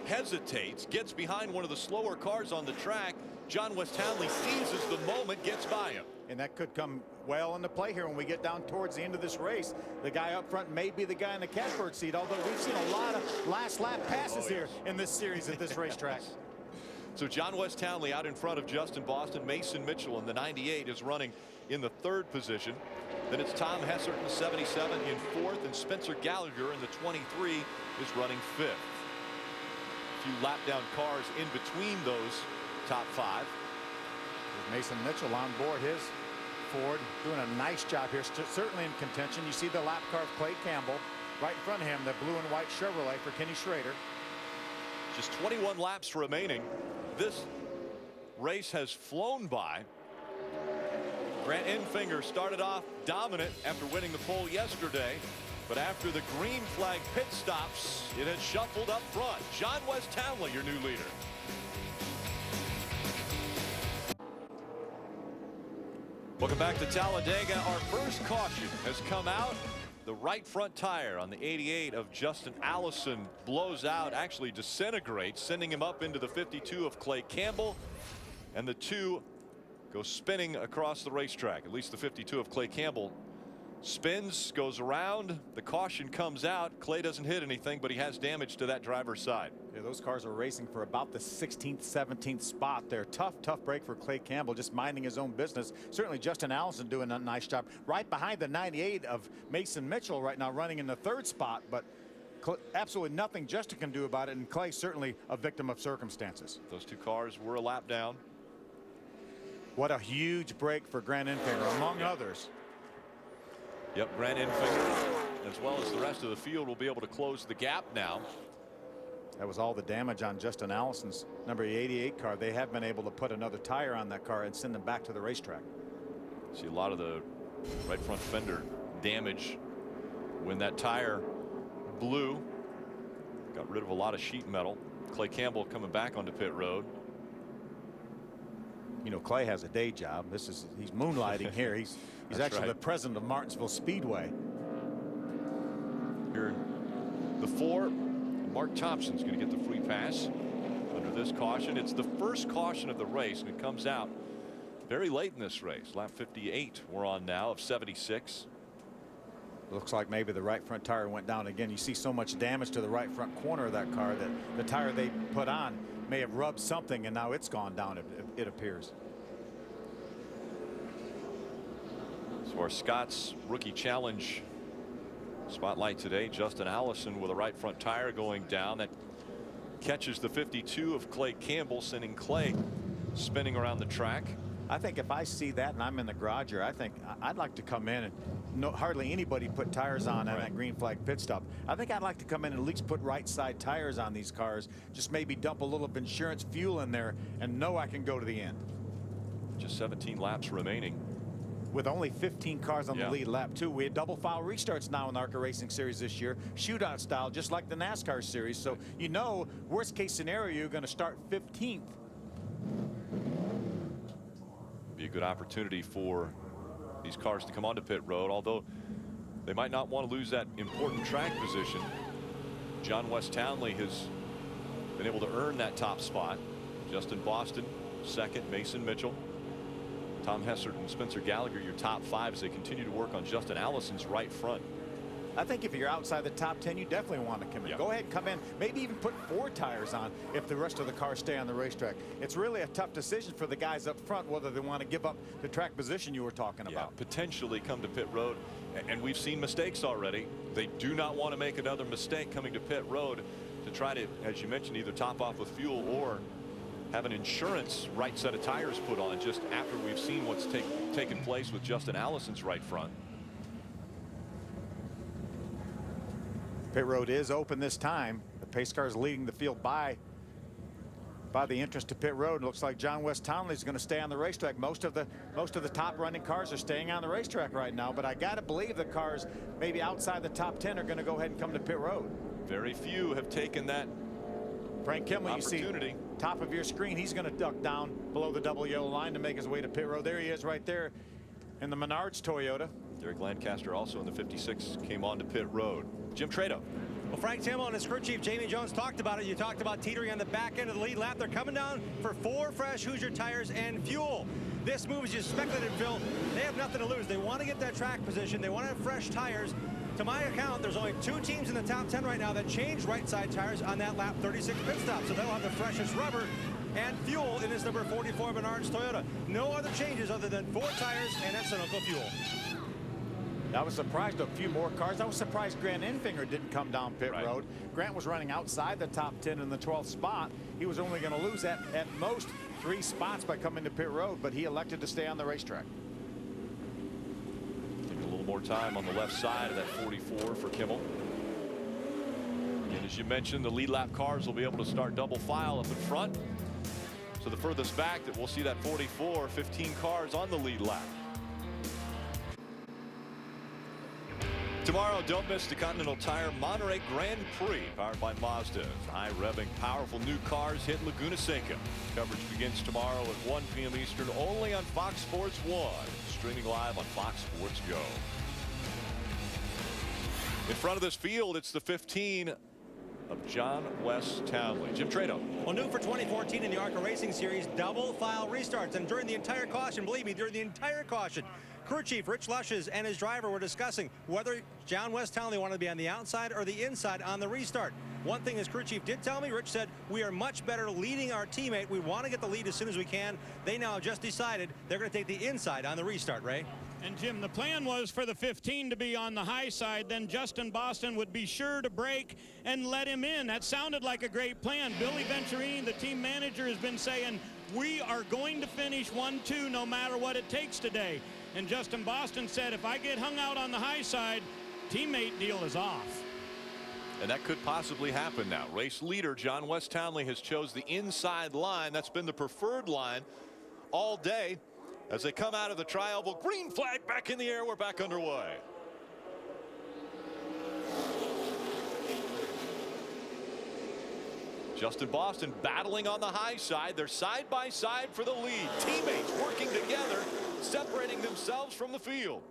hesitates, gets behind one of the slower cars on the track. John West Townley seizes the moment, gets by him. And that could come well into play here when we get down towards the end of this race. The guy up front may be the guy in the catbird seat, although we've seen a lot of last lap passes here in this series at this racetrack. So John West Townley out in front of Justin Boston. Mason Mitchell in the 98 is running in the 3rd position. Then it's Tom Hessert in the 77 in 4th, and Spencer Gallagher in the 23 is running 5th. A few lap down cars in between those top 5. Mason Mitchell on board his Ford, doing a nice job here, certainly in contention. You see the lap car of Clay Campbell right in front of him, the blue and white Chevrolet for Kenny Schrader. Just 21 laps remaining. This race has flown by. Grant Enfinger started off dominant after winning the pole yesterday, but after the green flag pit stops, it has shuffled up front. John West Townley, your new leader. Welcome back to Talladega. Our first caution has come out. The right front tire on the 88 of Justin Allison blows out, actually disintegrates, sending him up into the 52 of Clay Campbell. And the 2 go spinning across the racetrack. At least the 52 of Clay Campbell spins, goes around. The caution comes out. Clay doesn't hit anything, but he has damage to that driver's side. Yeah, those cars are racing for about the 16th, 17th spot there. Tough break for Clay Campbell, just minding his own business. Certainly Justin Allison doing a nice job. Right behind the 98 of Mason Mitchell right now, running in the 3rd spot, but absolutely nothing Justin can do about it, and Clay certainly a victim of circumstances. Those 2 cars were a lap down. What a huge break for Grant Enfinger, among others. Yep, Grant Enfinger, as well as the rest of the field, will be able to close the gap now. That was all the damage on Justin Allison's number 88 car. They have been able to put another tire on that car and send them back to the racetrack. See a lot of the right front fender damage when that tire blew. Got rid of a lot of sheet metal. Clay Campbell coming back onto pit road. You know, Clay has a day job. He's moonlighting here. He's actually right. the president of Martinsville Speedway. Here the 4, Mark Thompson's going to get the free pass under this caution. It's the first caution of the race, and it comes out very late in this race. Lap 58 we're on now of 76. Looks like maybe the right front tire went down again. You see so much damage to the right front corner of that car that the tire they put on may have rubbed something, and now it's gone down, it appears. So our Scott's Rookie Challenge spotlight today, Justin Allison with a right front tire going down. That catches the 52 of Clay Campbell, sending Clay spinning around the track. I think if I see that and I'm in the garage here, I think I'd like to come in, and hardly anybody put tires on that green flag pit stop. I think I'd like to come in and at least put right side tires on these cars, just maybe dump a little of insurance fuel in there and know I can go to the end. Just 17 laps remaining. With only 15 cars on the lead lap 2, we had double file restarts now in the ARCA Racing Series this year, shootout style, just like the NASCAR series. So you know, worst case scenario, you're going to start 15th. Be a good opportunity for these cars to come onto pit road, although they might not want to lose that important track position. John West Townley has been able to earn that top spot. Justin Boston 2nd, Mason Mitchell, Tom Hessert, and Spencer Gallagher your top 5 as they continue to work on Justin Allison's right front. I think if you're outside the top 10, you definitely want to come in. Go ahead and come in, maybe even put 4 tires on if the rest of the cars stay on the racetrack. It's really a tough decision for the guys up front whether they want to give up the track position you were talking about. Potentially come to pit road, and we've seen mistakes already. They do not want to make another mistake coming to pit road to try to, as you mentioned, either top off with fuel or have an insurance right set of tires put on just after we've seen what's taken place with Justin Allison's right front. Pit road is open this time. The pace car is leading the field by by the entrance to pit road. Looks like John West Townley is going to stay on the racetrack. Most of the top running cars are staying on the racetrack right now, but I got to believe the cars maybe outside the top 10 are going to go ahead and come to pit road. Very few have taken that Frank Kimmel, you see top of your screen, he's going to duck down below the double yellow line to make his way to pit road. There he is right there in the Menards Toyota. Derek Lancaster, also in the 56, came on to pit road. Jim Trado. Well, Frank Kimmel and his crew chief Jamie Jones talked about it. You talked about teetering on the back end of the lead lap. They're coming down for 4 fresh Hoosier tires and fuel. This move, as you speculated, Phil, they have nothing to lose. They want to get that track position. They want to have fresh tires. To my account, there's only 2 teams in the top 10 right now that changed right side tires on that lap 36 pit stop. So they'll have the freshest rubber and fuel in this number 44 Menards Toyota. No other changes other than 4 tires and that Sunoco fuel. I was surprised a few more cars. I was surprised Grant Enfinger didn't come down pit road. Grant was running outside the top 10 in the 12th spot. He was only going to lose at most 3 spots by coming to pit road, but he elected to stay on the racetrack. Take a little more time on the left side of that 44 for Kimmel. And as you mentioned, the lead lap cars will be able to start double file up in front. So the furthest back that we'll see that 44, 15 cars on the lead lap. Tomorrow, don't miss the Continental Tire Monterey Grand Prix, powered by Mazda. High-revving, powerful new cars hit Laguna Seca. Coverage begins tomorrow at 1 p.m. Eastern, only on Fox Sports 1. Streaming live on Fox Sports Go. In front of this field, it's the 15 of John West Townley. Jim Trado. Well, new for 2014 in the ARCA Racing Series, double file restarts. And during the entire caution, believe me, during the entire caution, crew chief Rich Lushes and his driver were discussing whether John West Townley wanted to be on the outside or the inside on the restart. One thing his crew chief did tell me, Rich said, we are much better leading our teammate. We want to get the lead as soon as we can. They now have just decided they're going to take the inside on the restart, Ray. And Jim, the plan was for the 15 to be on the high side, then Justin Boston would be sure to brake and let him in. That sounded like a great plan. Billy Venturini, the team manager, has been saying, we are going to finish 1-2 no matter what it takes today. And Justin Boston said, if I get hung out on the high side, teammate deal is off. And that could possibly happen now. Race leader John West Townley has chose the inside line. That's been the preferred line all day. As they come out of the tri-oval, green flag back in the air. We're back underway. Justin Boston battling on the high side. They're side by side for the lead. Teammates working together, separating themselves from the field.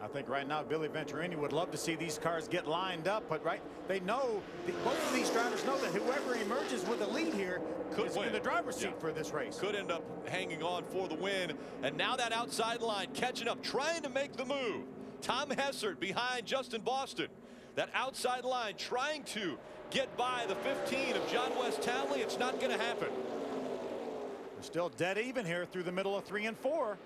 I think right now Billy Venturini would love to see these cars get lined up, but they know, both of these drivers know that whoever emerges with the lead here is in the driver's seat for this race. Could end up hanging on for the win. And now that outside line catching up, trying to make the move. Tom Hessert behind Justin Boston. That outside line trying to get by the 15 of John West Townley. It's not going to happen. They're still dead even here through the middle of 3 and 4.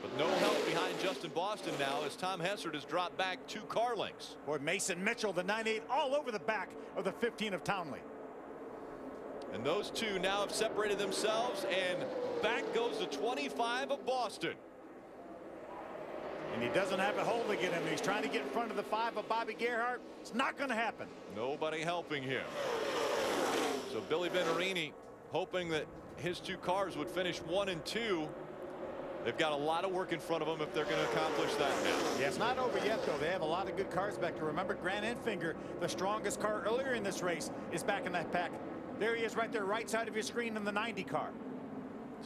But no help behind Justin Boston now as Tom Hessert has dropped back 2 car lengths. Boy, Mason Mitchell, the 9.8, all over the back of the 15 of Townley. And those 2 now have separated themselves, and back goes the 25 of Boston. And he doesn't have a hole to get him. He's trying to get in front of the 5 of Bobby Gerhardt. It's not going to happen. Nobody helping him. So Billy Venturini hoping that his 2 cars would finish 1 and 2. They've got a lot of work in front of them if they're going to accomplish that now. Yeah, it's not over yet, though. They have a lot of good cars back there. Remember, Grant Enfinger, the strongest car earlier in this race, is back in that pack. There he is right there, right side of your screen in the 90 car.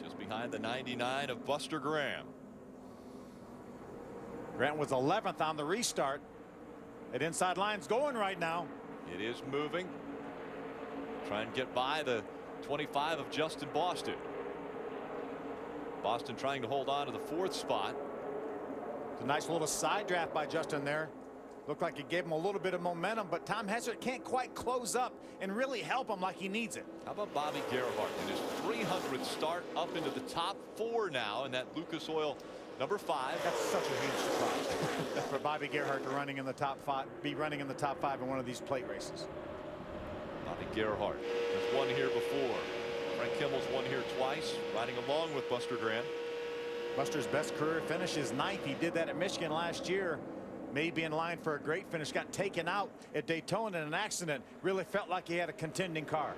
Just behind the 99 of Buster Graham. Grant was 11th on the restart. That inside line's going right now. It is moving. Try and get by the 25 of Justin Boston. Boston trying to hold on to the 4th spot. It's a nice little side draft by Justin there. Looked like it gave him a little bit of momentum, but Tom Hessert can't quite close up and really help him like he needs it. How about Bobby Gerhardt in his 300th start up into the top 4 now in that Lucas Oil number 5. That's such a huge surprise for Bobby Gerhardt to running in the top 5, be running in the top 5 in one of these plate races. Bobby Gerhardt has won here before. Frank Kimmel's won here twice, riding along with Buster Graham. Buster's best career finish is 9th. He did that at Michigan last year. May be in line for a great finish. Got taken out at Daytona in an accident. Really felt like he had a contending car.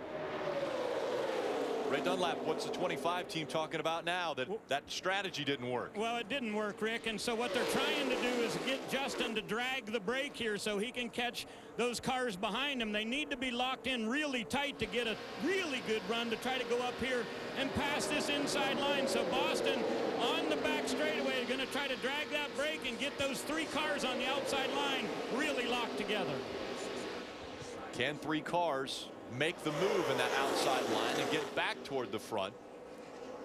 Ray Dunlap, what's the 25 team talking about now that strategy didn't work? Well, it didn't work, Rick, and so what they're trying to do is get Justin to drag the brake here so he can catch those cars behind him. They need to be locked in really tight to get a really good run to try to go up here and pass this inside line. So Boston on the back straightaway going to try to drag that brake and get those 3 cars on the outside line really locked together. Can 3 cars make the move in that outside line and get back toward the front?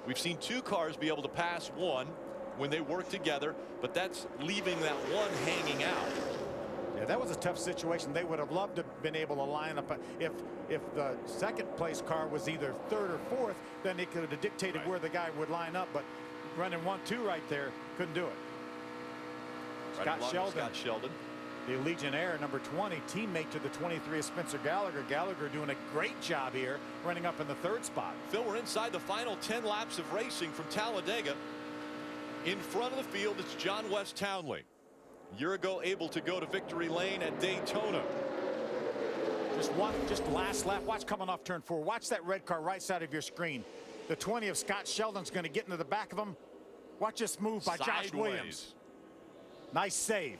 We've seen 2 cars be able to pass 1 when they work together, but that's leaving that 1 hanging out. Yeah, that was a tough situation. They would have loved to have been able to line up. If the second place car was either 3rd or 4th, then it could have dictated where the guy would line up, but running 1-2 right there, couldn't do it. Scott Sheldon, the Legionnaire, number 20, teammate to the 23 of Spencer Gallagher. Gallagher doing a great job here, running up in the 3rd spot. Phil, we're inside the final 10 laps of racing from Talladega. In front of the field, it's John West Townley. A year ago, able to go to victory lane at Daytona. Just last lap. Watch coming off turn 4. Watch that red car right side of your screen. The 20 of Scott Sheldon's going to get into the back of him. Watch this move by Josh Williams. Nice save.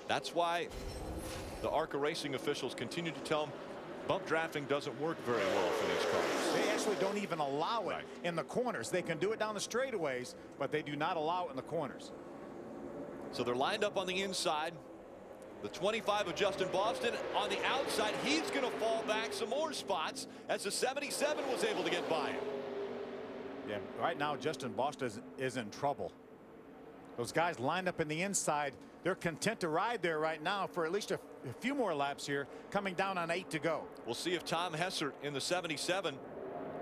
That's why the ARCA racing officials continue to tell them bump drafting doesn't work very well for these cars. They actually don't even allow it in the corners. They can do it down the straightaways, but they do not allow it in the corners. So they're lined up on the inside. The 25 of Justin Boston on the outside. He's going to fall back some more spots as the 77 was able to get by him. Yeah, right now Justin Boston is in trouble. Those guys lined up in the inside. They're content to ride there right now for at least a few more laps here, coming down on 8 to go. We'll see if Tom Hessert in the 77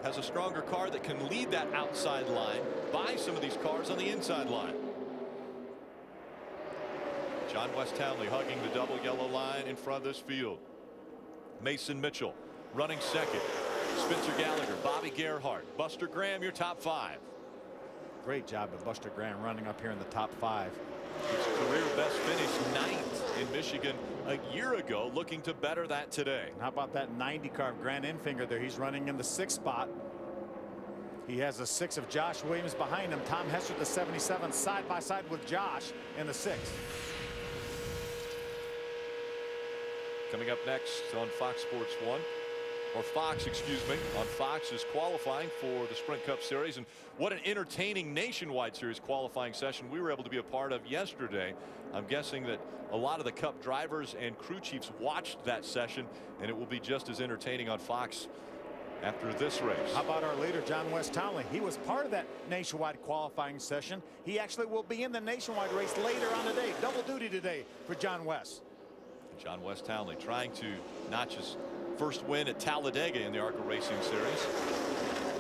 has a stronger car that can lead that outside line by some of these cars on the inside line. John West Townley hugging the double yellow line in front of this field. Mason Mitchell running second. Spencer Gallagher, Bobby Gerhart, Buster Graham, your top 5. Great job of Buster Graham running up here in the top 5. His career best finish 9th in Michigan a year ago, looking to better that today. How about that 90 car of Grant Enfinger there? He's running in the 6th spot. He has a 6 of Josh Williams behind him. Tom Hessert, the 77, side by side with Josh in the 6th. Coming up next on Fox Sports 1, or Fox, excuse me, on Fox is qualifying for the Sprint Cup Series. And what an entertaining nationwide series qualifying session we were able to be a part of yesterday. I'm guessing that a lot of the Cup drivers and crew chiefs watched that session, and it will be just as entertaining on Fox after this race. How about our leader, John West Townley? He was part of that nationwide qualifying session. He actually will be in the nationwide race later on today. Double duty today for John West. John West Townley trying to notch his first win at Talladega in the ARCA Racing Series.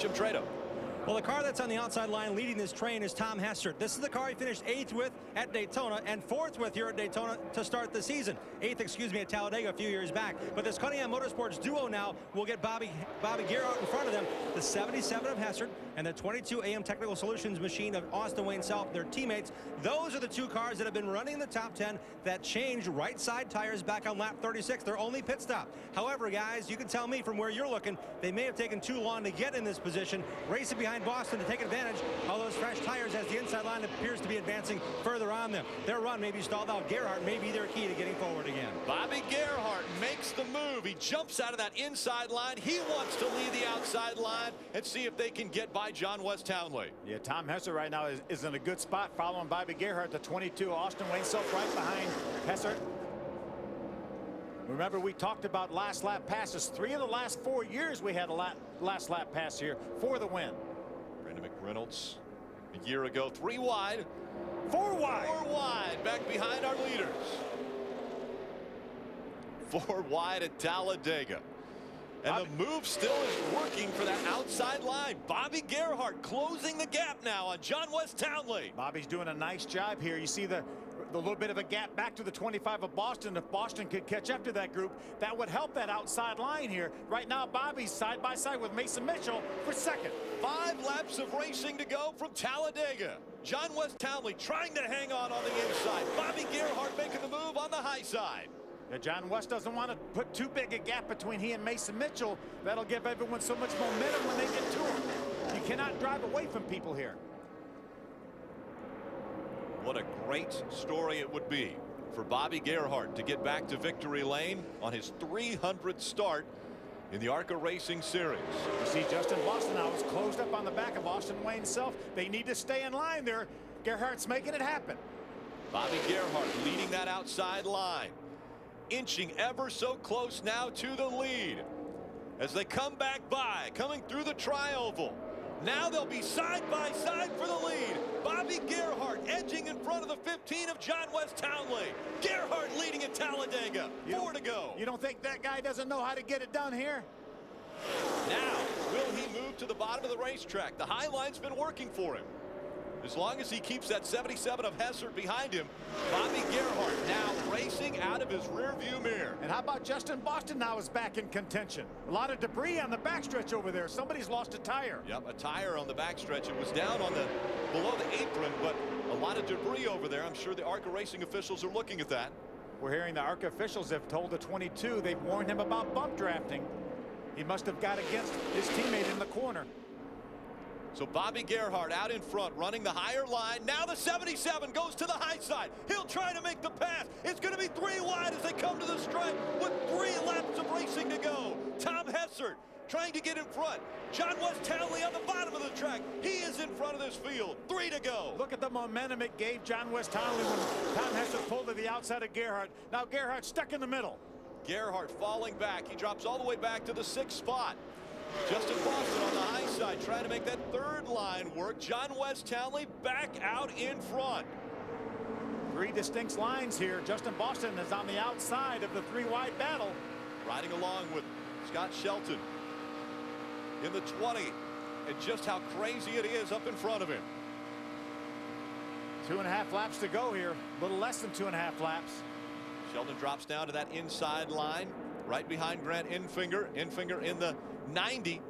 Jim Trado. Well, the car that's on the outside line leading this train is Tom Hessert. This is the car he finished 8th with at Daytona and 4th with here at Daytona to start the season. 8th, excuse me, at Talladega a few years back. But this Cunningham Motorsports duo now will get Bobby Gerhart in front of them. The 77 of Hessert and the 22 AM Technical Solutions machine of Austin Wayne Self, their teammates. Those are the 2 cars that have been running in the top 10 that changed right side tires back on lap 36, their only pit stop. However, guys, you can tell me from where you're looking, they may have taken too long to get in this position, racing behind Boston to take advantage of those fresh tires as the inside line appears to be advancing further on them. Their run may be stalled out. Gerhart may be their key to getting forward again. Bobby Gerhart makes the move. He jumps out of that inside line. He wants to lead the outside line and see if they can get by John West Townley. Yeah, Tom Hessert right now is in a good spot following Bobby Gerhart, the 22. Austin Wayne Self right behind Hessert. Remember, we talked about last lap passes. 3 of the last 4 years we had a last lap pass here for the win. Brandon McReynolds a year ago, 3 wide. 4 wide. 4 wide back behind our leaders. 4 wide at Talladega. And the move still is working for that outside line. Bobby Gerhart closing the gap now on John West Townley. Bobby's doing a nice job here. You see the little bit of a gap back to the 25 of Boston. If Boston could catch up to that group, that would help that outside line here. Right now, Bobby's side by side with Mason Mitchell for second. 5 laps of racing to go from Talladega. John West Townley trying to hang on the inside. Bobby Gerhart making the move on the high side. Yeah, John West doesn't want to put too big a gap between he and Mason Mitchell. That'll give everyone so much momentum when they get to him. You cannot drive away from people here. What a great story it would be for Bobby Gerhart to get back to victory lane on his 300th start in the ARCA Racing Series. You see Justin Boston now is closed up on the back of Austin Wayne Self. They need to stay in line there. Gerhart's making it happen. Bobby Gerhart leading that outside line, inching ever so close now to the lead as they come back by, coming through the tri-oval. Now they'll be side by side for the lead. Bobby Gerhart edging in front of the 15 of John West Townley. Gerhart leading at Talladega. 4 to go. You don't think that guy doesn't know how to get it done here? Now, will he move to the bottom of the racetrack? The high line's been working for him. As long as he keeps that 77 of Hessert behind him, Bobby Gerhart now racing out of his rear view mirror. And how about Justin Boston now is back in contention? A lot of debris on the backstretch over there. Somebody's lost a tire. Yep, a tire on the backstretch. It was down on the below the apron, but a lot of debris over there. I'm sure the ARCA Racing officials are looking at that. We're hearing the ARCA officials have told the 22 they've warned him about bump drafting. He must have got against his teammate in the corner. So Bobby Gerhart out in front, running the higher line. Now the 77 goes to the high side. He'll try to make the pass. It's going to be 3 wide as they come to the stripe with 3 laps of racing to go. Tom Hessert trying to get in front. John West Townley on the bottom of the track. He is in front of this field. 3 to go. Look at the momentum it gave John West Townley when Tom Hessert pulled to the outside of Gerhart. Now Gerhart stuck in the middle. Gerhart falling back. He drops all the way back to the 6th spot. Justin Boston on the high side trying to make that 3rd line work. John West Townley back out in front. 3 distinct lines here. Justin Boston is on the outside of the 3 wide battle. Riding along with Scott Shelton in the 20. And just how crazy it is up in front of him. 2.5 laps to go here. A little less than 2.5 laps. Sheldon drops down to that inside line right behind Grant Enfinger. Enfinger in the 90,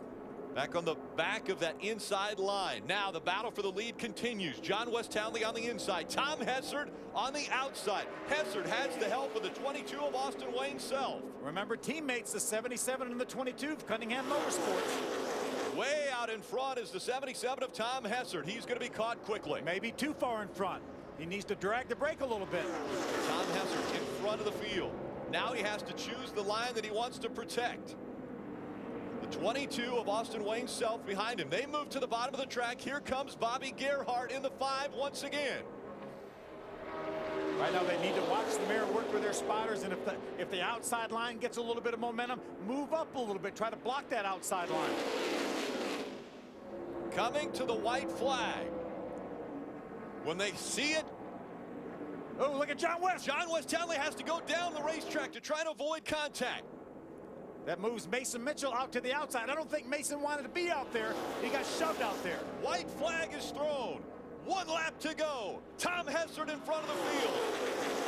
back on the back of that inside line. Now the battle for the lead continues. John West Townley on the inside, Tom Hessert on the outside. Hessert has the help of the 22 of Austin Wayne Self. Remember teammates, the 77 and the 22 of Cunningham Motorsports. Way out in front is the 77 of Tom Hessert. He's going to be caught quickly. Maybe too far in front. He needs to drag the brake a little bit. Tom Hessert in front of the field. Now he has to choose the line that he wants to protect. The 22 of Austin Wayne Self behind him. They move to the bottom of the track. Here comes Bobby Gerhart in the 5 once again. Right now they need to watch the mirror, work with their spotters, and if the outside line gets a little bit of momentum, move up a little bit, try to block that outside line. Coming to the white flag. When they see it, oh, look at John West. John West Townley has to go down the racetrack to try to avoid contact. That moves Mason Mitchell out to the outside. I don't think Mason wanted to be out there. He got shoved out there. White flag is thrown. 1 lap to go. Tom Hessert in front of the field.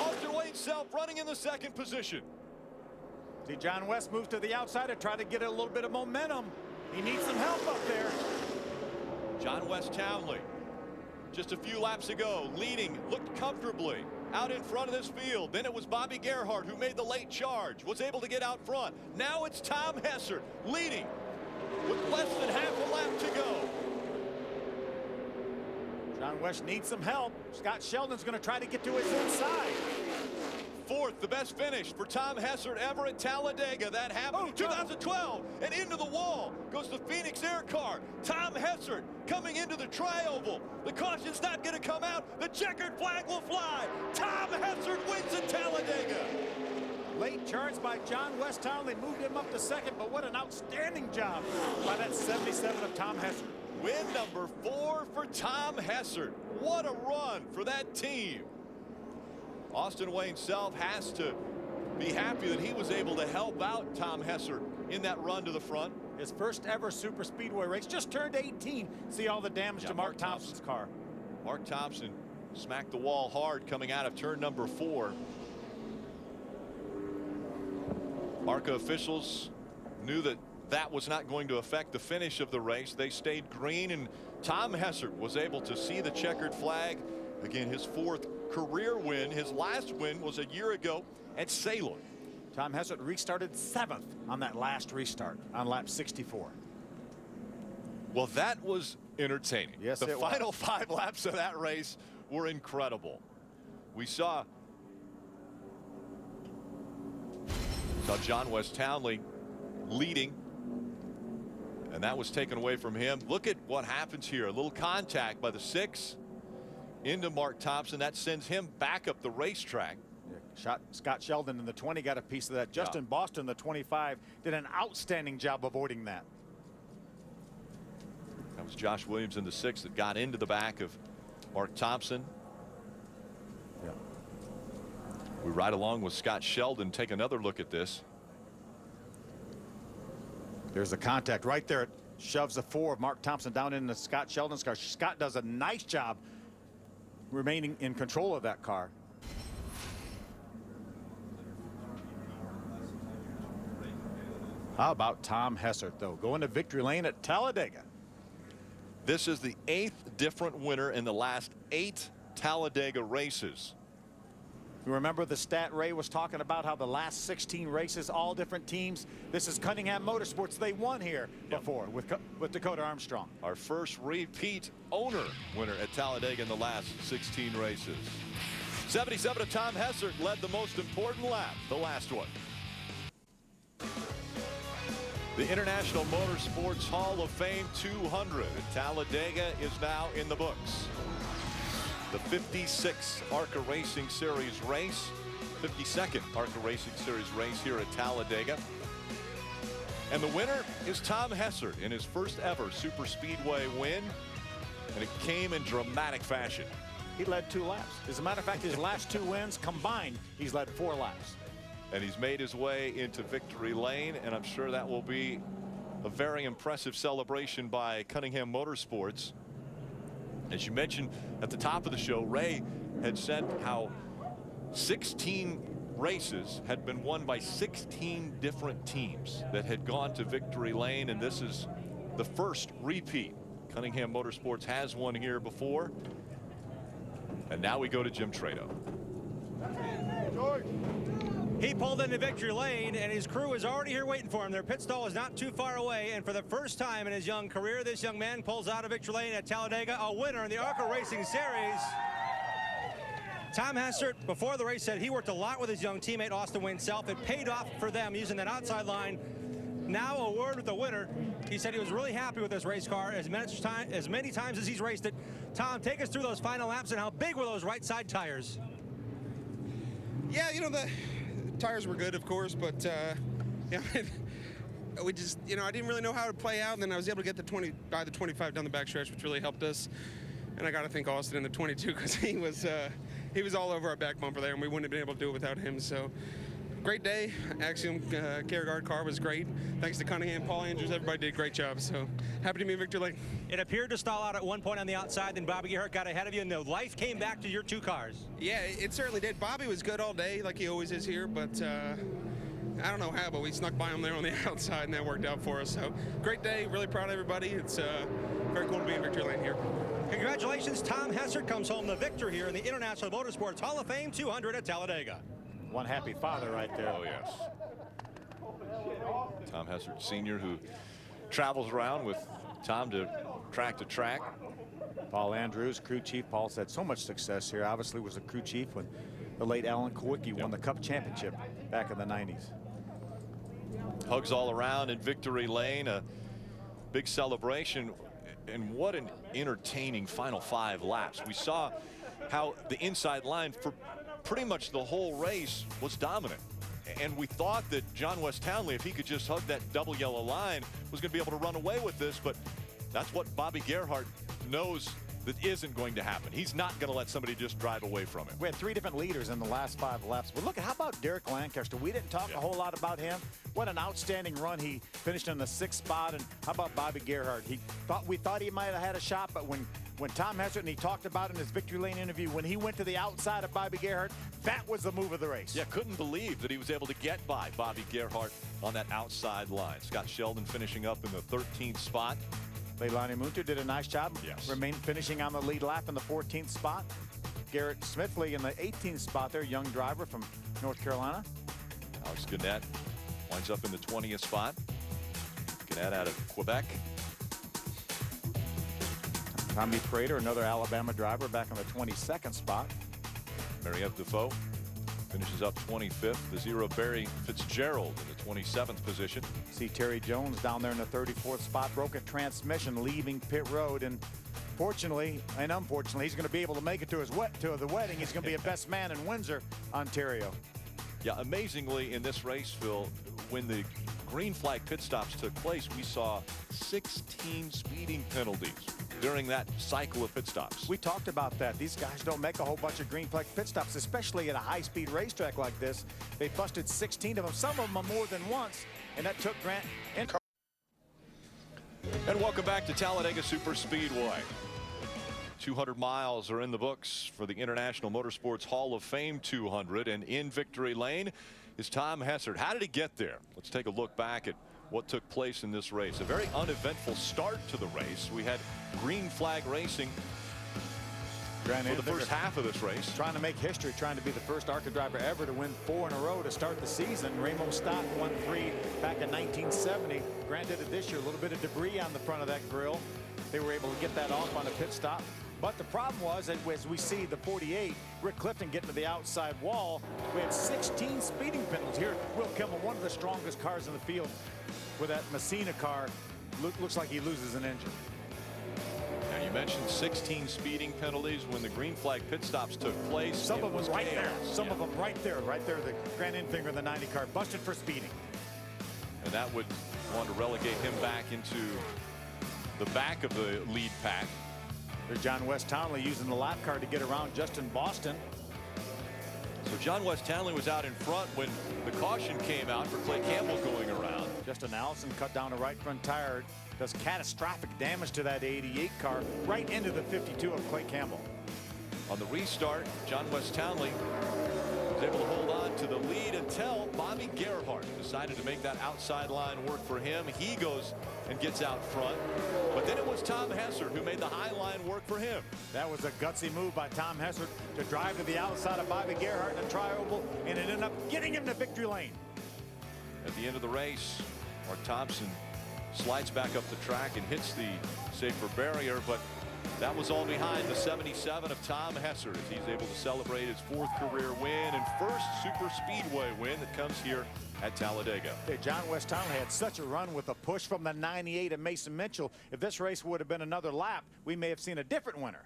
Austin Wayne Self running in the 2nd position. See, John West moves to the outside to try to get a little bit of momentum. He needs some help up there. John West Townley, just a few laps ago, leading, looked comfortably out in front of this field. Then it was Bobby Gerhart who made the late charge, was able to get out front. Now it's Tom Hessert leading with less than half a lap to go. John West needs some help. Scott Sheldon's going to try to get to his inside. 4th, the best finish for Tom Hessert ever at Talladega. That happened in 2012. And into the wall goes the Phoenix Air Car. Tom Hessert coming into the tri-oval. The caution's not going to come out. The checkered flag will fly. Tom Hessert wins at Talladega. Late charge by John West Townley moved him up to 2nd, but what an outstanding job by that 77 of Tom Hessert. Win number 4 for Tom Hessert. What a run for that team. Austin Wayne Self has to be happy that he was able to help out Tom Hessert in that run to the front. His first ever super speedway race, just turned 18. See all the damage to Mark Thompson's car. Mark Thompson smacked the wall hard coming out of turn number 4. ARCA officials knew that that was not going to affect the finish of the race. They stayed green, and Tom Hessert was able to see the checkered flag. Again, his 4th career win. His last win was a year ago at Salem. Tom Hessert restarted 7th on that last restart on lap 64. Well, that was entertaining. Yes, the it final was. 5 laps of that race were incredible. We saw John West Townley leading, and that was taken away from him. Look at what happens here. A little contact by the 6 into Mark Thompson. That sends him back up the racetrack. Scott Sheldon in the 20 got a piece of that. Justin Boston, the 25, did an outstanding job avoiding that. That was Josh Williams in the 6 that got into the back of Mark Thompson. Yeah. We ride along with Scott Sheldon. Take another look at this. There's the contact right there. It shoves the 4 of Mark Thompson down into Scott Sheldon's car. Scott does a nice job remaining in control of that car. How about Tom Hessert, though, going to victory lane at Talladega? This is the 8th different winner in the last 8 Talladega races. You remember the stat Ray was talking about, how the last 16 races, all different teams. This is Cunningham Motorsports. They won here before with Dakota Armstrong. Our first repeat owner winner at Talladega in the last 16 races. 77 of Tom Hessert led the most important lap, the last one. The International Motorsports Hall of Fame 200 at Talladega is now in the books. The 56th ARCA Racing Series race, 52nd ARCA Racing Series race here at Talladega. And the winner is Tom Hessert in his first ever Super Speedway win, and it came in dramatic fashion. He led 2 laps. As a matter of fact, his last 2 wins combined, he's led 4 laps. And he's made his way into victory lane, and I'm sure that will be a very impressive celebration by Cunningham Motorsports. As you mentioned at the top of the show, Ray had said how 16 races had been won by 16 different teams that had gone to victory lane, and this is the first repeat. Cunningham Motorsports has won here before. And now we go to Jim Trado. He pulled into victory lane, and his crew is already here waiting for him. Their pit stall is not too far away, and for the first time in his young career, this young man pulls out of victory lane at Talladega, a winner in the ARCA Racing Series. Tom Hessert, before the race, said he worked a lot with his young teammate Austin Wayne Self. It paid off for them using that outside line. Now a word with the winner. He said he was really happy with this race car as many times as he's raced it. Tom, take us through those final laps, and how big were those right side tires? Yeah, you know, the tires were good, of course, but you know, we just, you know, I didn't really know how it would play out, and then I was able to get the 25 down the backstretch, which really helped us. And I got to thank Austin in the 22 because he was all over our back bumper there, and we wouldn't have been able to do it without him. So great day. Axiom Carragard car was great. Thanks to Cunningham, Paul Andrews, everybody did a great job. So happy to be in victory lane. It appeared to stall out at one point on the outside, then Bobby Gerhart got ahead of you, and the life came back to your 2 cars. Yeah, it certainly did. Bobby was good all day, like he always is here, but I don't know how, but we snuck by him there on the outside, and that worked out for us. So great day. Really proud of everybody. It's very cool to be in victory lane here. Congratulations, Tom Hessert comes home the victor here in the International Motorsports Hall of Fame 200 at Talladega. One happy father right there. Oh, yes. Tom Hessert Sr., who travels around with Tom to track. Paul Andrews, crew chief. Paul said so much success here. Obviously was a crew chief when the late Alan Kowicki won the Cup Championship back in the 90s. Hugs all around in victory lane. A big celebration. And what an entertaining final 5 laps. We saw how the inside line for pretty much the whole race was dominant. And we thought that John West Townley, if he could just hug that double yellow line, was going to be able to run away with this. But that's what Bobby Gerhart knows that isn't going to happen. He's not going to let somebody just drive away from him. We had 3 different leaders in the last 5 laps. But look, how about Derek Lancaster? We didn't talk a whole lot about him. What an outstanding run. He finished in the 6th spot. And how about Bobby Gerhart? We thought he might have had a shot, but when Tom Hessert, and he talked about in his victory lane interview, when he went to the outside of Bobby Gerhart, that was the move of the race. Yeah, couldn't believe that he was able to get by Bobby Gerhart on that outside line. Scott Sheldon finishing up in the 13th spot. Leilani Munter did a nice job. Yes. Finishing on the lead lap in the 14th spot. Garrett Smithley in the 18th spot there, young driver from North Carolina. Alex Gannett winds up in the 20th spot. Gannett out of Quebec. Tommy Prater, another Alabama driver, back on the 22nd spot. Mariette Defoe finishes up 25th. The zero Barry Fitzgerald in the 27th position. See Terry Jones down there in the 34th spot. Broken transmission leaving pit road, and fortunately and unfortunately he's going to be able to make it to the wedding. He's going to be a best man in Windsor, Ontario. Yeah, amazingly in this race, Phil, when the green flag pit stops took place, we saw 16 speeding penalties during that cycle of pit stops. We talked about that. These guys don't make a whole bunch of green flag pit stops, especially at a high-speed racetrack like this. They busted 16 of them, some of them more than once, and that took Grant in. And welcome back to Talladega Superspeedway. 200 miles are in the books for the International Motorsports Hall of Fame 200, and in victory lane is Tom Hessert. How did he get there? Let's take a look back at what took place in this race. A very uneventful start to the race. We had green flag racing for the first half of this race. Trying to make history, trying to be the first ARCA driver ever to win 4 in a row to start the season. Ramo Stott won 3 back in 1970. Grant did it this year. A little bit of debris on the front of that grill. They were able to get that off on a pit stop. But the problem was, as we see the 48, Rick Clifton getting to the outside wall, we had 16 speeding penalties here. Will Kimmel, one of the strongest cars in the field, with that Messina car, looks like he loses an engine. Now you mentioned 16 speeding penalties when the green flag pit stops took place. Some of them right there. Some Yeah. of them right there. The Grant Infinger in the 90 car busted for speeding. And that would want to relegate him back into the back of the lead pack. There's John West Townley using the lap car to get around Justin Boston. So John West Townley was out in front when the caution came out for Clay Campbell going around. Justin Allison cut down a right front tire, does catastrophic damage to that 88 car right into the 52 of Clay Campbell. On the restart, John West Townley was able to hold on to the lead until Bobby Gerhart decided to make that outside line work for him. He goes and gets out front, but then it was Tom Hessert who made the high line work for him. That was a gutsy move by Tom Hessert to drive to the outside of Bobby Gerhart in a tri-oval, and it ended up getting him to victory lane. At the end of the race, Mark Thompson slides back up the track and hits the safer barrier, but that was all behind the 77 of Tom Hessert as he's able to celebrate his 4th career win and first super speedway win that comes here at Talladega. Hey, John West Townley had such a run with a push from the 98 of Mason Mitchell. If this race would have been another lap, we may have seen a different winner.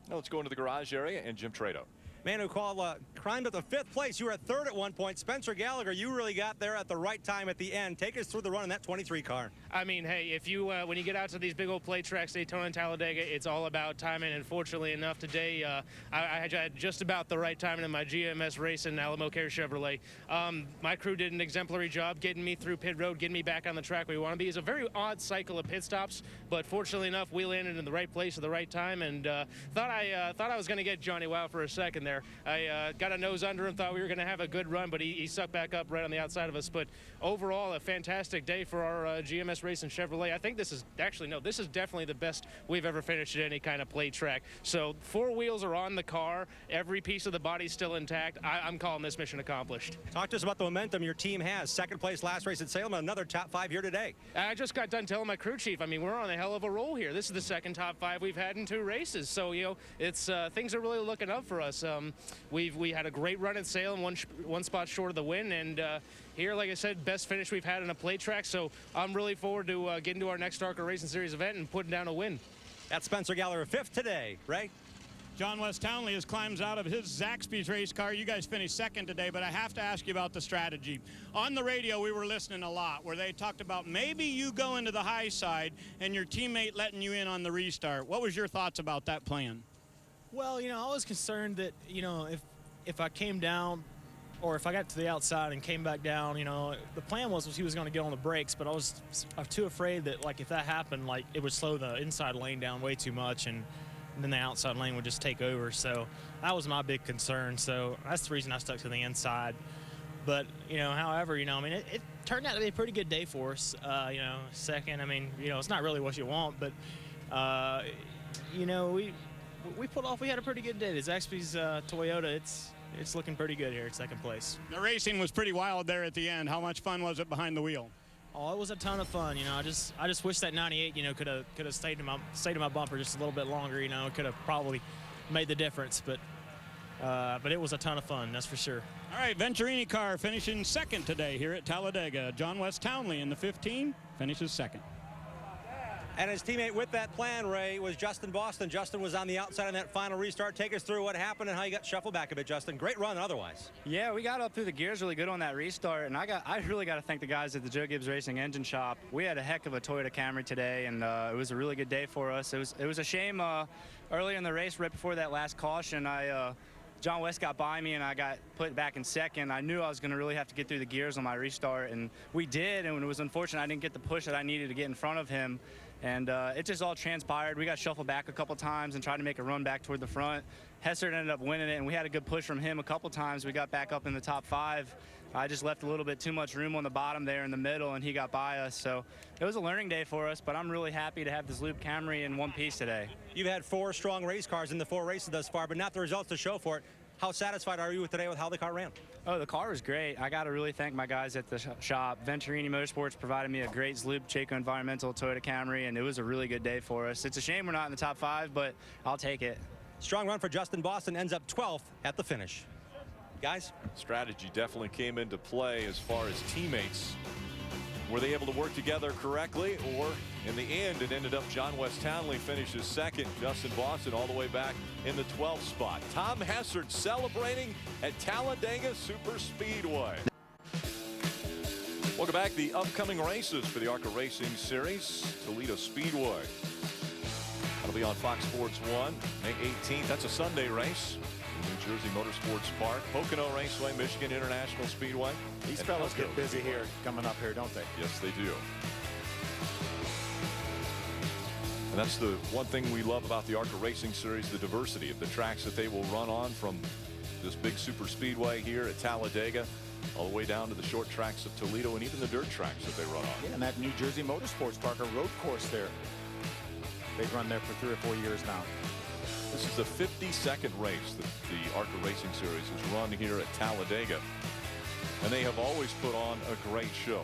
Now let's go into the garage area and Jim Trado. Manu Qual climbed up to 5th place. You were at 3rd at one point. Spencer Gallagher, you really got there at the right time at the end. Take us through the run in that 23 car. I mean, hey, if you when you get out to these big old plate tracks, Daytona and Talladega, it's all about timing. And fortunately enough, today I had just about the right timing in my GMS race in Alamo Care Chevrolet. My crew did an exemplary job getting me through pit road, getting me back on the track where we want to be. It's a very odd cycle of pit stops, but fortunately enough, we landed in the right place at the right time, and thought I was going to get Johnny Wow for a second there. I got a nose under him, thought we were going to have a good run, but he sucked back up right on the outside of us. But overall, a fantastic day for our GMS race in Chevrolet. I think this is definitely the best we've ever finished at any kind of plate track. So 4 wheels are on the car. Every piece of the body's still intact. I'm calling this mission accomplished. Talk to us about the momentum your team has. 2nd place last race at Salem, another top 5 here today. I just got done telling my crew chief, I mean, we're on a hell of a roll here. This is the 2nd top 5 we've had in 2 races. So, you know, it's things are really looking up for us. We had a great run at Salem, one spot short of the win, and here, like I said, best finish we've had in a plate track. So I'm really forward to getting to our next ARCA Racing Series event and putting down a win. That's Spencer Gallagher, 5th today, right? John West Townley has climbs out of his Zaxby's race car. You guys finished 2nd today, but I have to ask you about the strategy. On the radio, we were listening a lot where they talked about maybe you go into the high side and your teammate letting you in on the restart. What was your thoughts about that plan? Well, you know, I was concerned that, you know, if I came down or if I got to the outside and came back down, you know, the plan was he was going to get on the brakes, but I was too afraid that, like, if that happened, like, it would slow the inside lane down way too much, and then the outside lane would just take over. So that was my big concern. So that's the reason I stuck to the inside. But, you know, however, you know, I mean, it turned out to be a pretty good day for us. You know, 2nd, I mean, you know, it's not really what you want, but, you know, we pulled off. We had a pretty good day. The Zaxby's Toyota, it's looking pretty good here at second place. The racing was pretty wild there at the end. How much fun was it behind the wheel? Oh, it was a ton of fun. You know, I just wish that 98, you know, could have stayed in my bumper just a little bit longer. You know, it could have probably made the difference. But it was a ton of fun, that's for sure. All right, Venturini car finishing second today here at Talladega. John West Townley in the 15 finishes second. And his teammate with that plan, Ray, was Justin Boston. Justin was on the outside in that final restart. Take us through what happened and how you got shuffled back a bit, Justin. Great run otherwise. Yeah, we got up through the gears really good on that restart, and I really got to thank the guys at the Joe Gibbs Racing Engine Shop. We had a heck of a Toyota Camry today, and it was a really good day for us. It was a shame earlier in the race, right before that last caution, John West got by me and I got put back in second. I knew I was going to really have to get through the gears on my restart, and we did, and it was unfortunate I didn't get the push that I needed to get in front of him. And it just all transpired. We got shuffled back a couple times and tried to make a run back toward the front. Hessert ended up winning it, and we had a good push from him a couple times. We got back up in the top 5. I just left a little bit too much room on the bottom there in the middle, and he got by us. So it was a learning day for us, but I'm really happy to have this Loop Camry in one piece today. You've had 4 strong race cars in the 4 races thus far, but not the results to show for it. How satisfied are you today with how the car ran? Oh, the car was great. I got to really thank my guys at the shop. Venturini Motorsports provided me a great Zloop Chaco Environmental Toyota Camry, and it was a really good day for us. It's a shame we're not in the top 5, but I'll take it. Strong run for Justin Boston, ends up 12th at the finish. Guys? Strategy definitely came into play as far as teammates. Were they able to work together correctly, or in the end it ended up John West Townley finishes second, Justin Boston all the way back in the 12th spot. Tom Hessert celebrating at Talladega Super Speedway. Welcome back. The upcoming races for the ARCA Racing Series, Toledo Speedway. That'll be on Fox Sports 1, May 18th. That's a Sunday race. New Jersey Motorsports Park, Pocono Raceway, Michigan International Speedway. These fellows get busy here, coming up here, don't they? Yes, they do. And that's the one thing we love about the ARCA Racing Series, the diversity of the tracks that they will run on, from this big super speedway here at Talladega all the way down to the short tracks of Toledo and even the dirt tracks that they run on. Yeah, and that New Jersey Motorsports Park, a road course there. They've run there for 3 or 4 years now. This is the 52nd race that the ARCA Racing Series has run here at Talladega, and they have always put on a great show.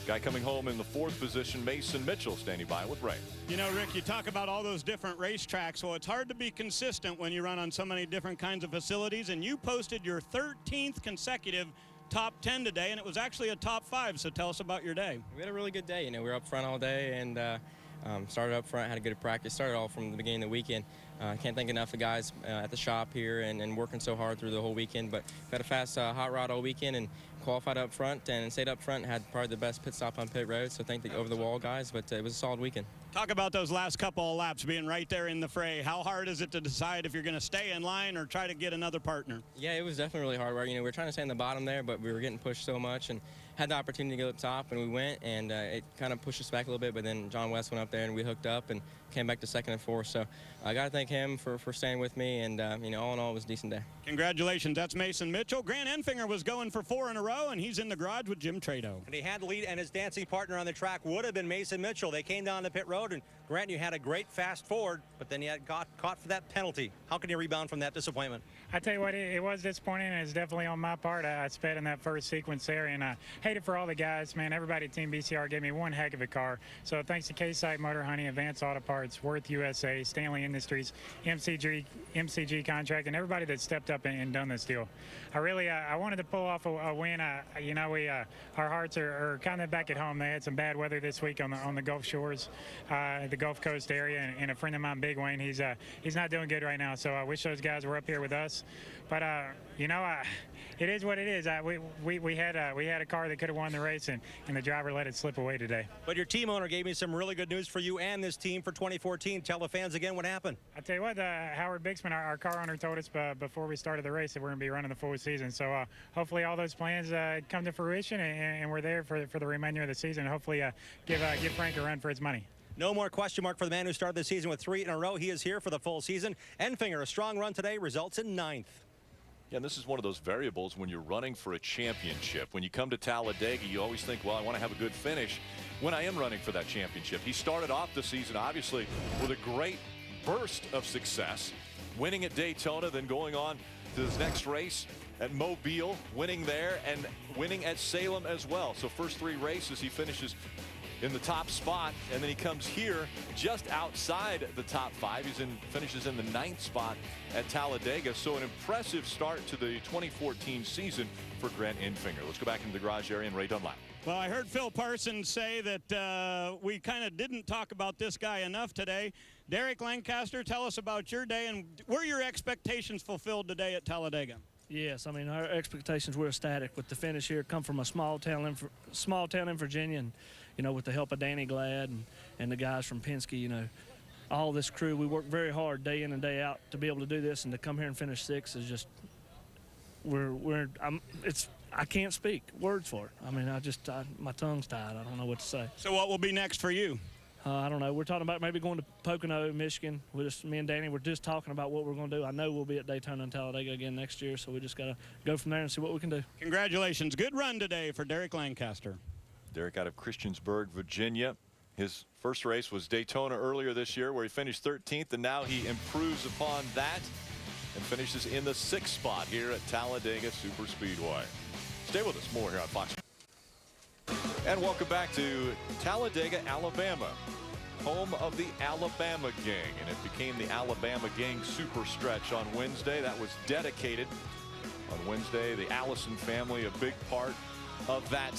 Guy coming home in the 4th position, Mason Mitchell, standing by with Ray. You know, Rick, you talk about all those different racetracks. Well, it's hard to be consistent when you run on so many different kinds of facilities, and you posted your 13th consecutive top 10 today, and it was actually a top 5. So tell us about your day. We had a really good day. You know, we were up front all day, and started up front, had a good practice, started all from the beginning of the weekend. I can't thank enough of the guys at the shop here and working so hard through the whole weekend. But got a fast hot rod all weekend and qualified up front and stayed up front. Had probably the best pit stop on pit road. So thank the over-the-wall guys. But it was a solid weekend. Talk about those last couple of laps being right there in the fray. How hard is it to decide if you're going to stay in line or try to get another partner? Yeah, it was definitely really hard. You know, we were trying to stay in the bottom there, but we were getting pushed so much and had the opportunity to go up top, and we went, and it kind of pushed us back a little bit. But then John West went up there, and we hooked up and came back to 2nd and 4th. So I got to thank him for staying with me, and you know, all in all, it was a decent day. Congratulations. That's Mason Mitchell. Grant Enfinger was going for 4 in a row, and he's in the garage with Jim Trado. And he had the lead, and his dancing partner on the track would have been Mason Mitchell. They came down the pit road, and Grant, you had a great fast forward, but then you got caught for that penalty. How can you rebound from that disappointment? I tell you what, it was disappointing, and it's definitely on my part. I sped in that first sequence there, and I hate it for all the guys, man. Everybody at Team BCR gave me one heck of a car. So thanks to K-Site Motor Honey, Advanced Auto Parts, Worth USA, Stanley Industries, MCG Contract, and everybody that stepped up and done this deal. I wanted to pull off a win. You know, our hearts are kind of back at home. They had some bad weather this week on the Gulf Shores, the Gulf Coast area, and a friend of mine, Big Wayne, he's not doing good right now. So I wish those guys were up here with us. But you know, it is what it is. We had a car that could have won the race, and the driver let it slip away today. But your team owner gave me some really good news for you and this team for 2014. Tell the fans again what happened. I tell you what, Howard Bixman, our car owner, told us before we started the race that we're going to be running the full season. So hopefully all those plans come to fruition, and we're there for the remainder of the season. Hopefully give Frank a run for his money. No more question mark for the man who started the season with 3 in a row. He is here for the full season. Enfinger, a strong run today, results in 9th. Yeah, and this is one of those variables when you're running for a championship. When you come to Talladega, you always think, well, I want to have a good finish when I am running for that championship. He started off the season, obviously, with a great burst of success, winning at Daytona, then going on to his next race at Mobile, winning there and winning at Salem as well. So first 3 races he finishes in the top spot, and then he comes here just outside the top 5. Finishes in the 9th spot at Talladega. So an impressive start to the 2014 season for Grant Enfinger. Let's go back into the garage area and Ray Dunlap. Well, I heard Phil Parsons say that we kind of didn't talk about this guy enough today. Derek Lancaster, tell us about your day, and were your expectations fulfilled today at Talladega? Yes, I mean, our expectations were ecstatic with the finish here. Come from a small town in Virginia, and you know, with the help of Danny Glad and the guys from Penske, you know, all this crew, we work very hard day in and day out to be able to do this, and to come here and finish 6th is just I can't speak words for it. I mean, my tongue's tied. I don't know what to say. So what will be next for you? I don't know. We're talking about maybe going to Pocono, Michigan. Me and Danny were just talking about what we're going to do. I know we'll be at Daytona and Talladega again next year, so we just got to go from there and see what we can do. Congratulations. Good run today for Derek Lancaster. Derek out of Christiansburg, Virginia. His first race was Daytona earlier this year, where he finished 13th, and now he improves upon that and finishes in the 6th spot here at Talladega Superspeedway. Stay with us. More here on Fox. And welcome back to Talladega, Alabama, home of the Alabama Gang. And it became the Alabama Gang Super Stretch on Wednesday. That was dedicated on Wednesday. The Allison family, a big part of that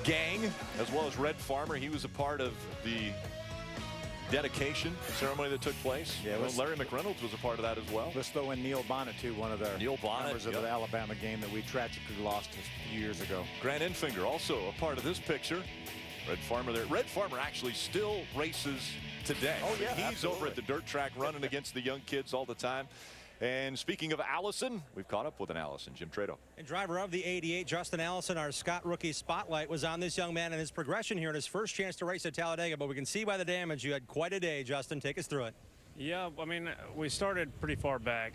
gang, as well as Red Farmer. He was a part of the dedication ceremony that took place. Yeah, Larry McReynolds was a part of that as well. Let's throw in Neil Bonnet, too, one of the members of the Alabama game that we tragically lost a few years ago. Grant Enfinger also a part of this picture. Red Farmer there. Red Farmer actually still races today. Oh, yeah, He's absolutely. over at the dirt track running against the young kids all the time. And speaking of Allison, we've caught up with an Allison, Jim Trado. And driver of the 88, Justin Allison, our Scott rookie spotlight was on this young man and his progression here in his first chance to race at Talladega. But we can see by the damage you had quite a day, Justin. Take us through it. Yeah, I mean, we started pretty far back.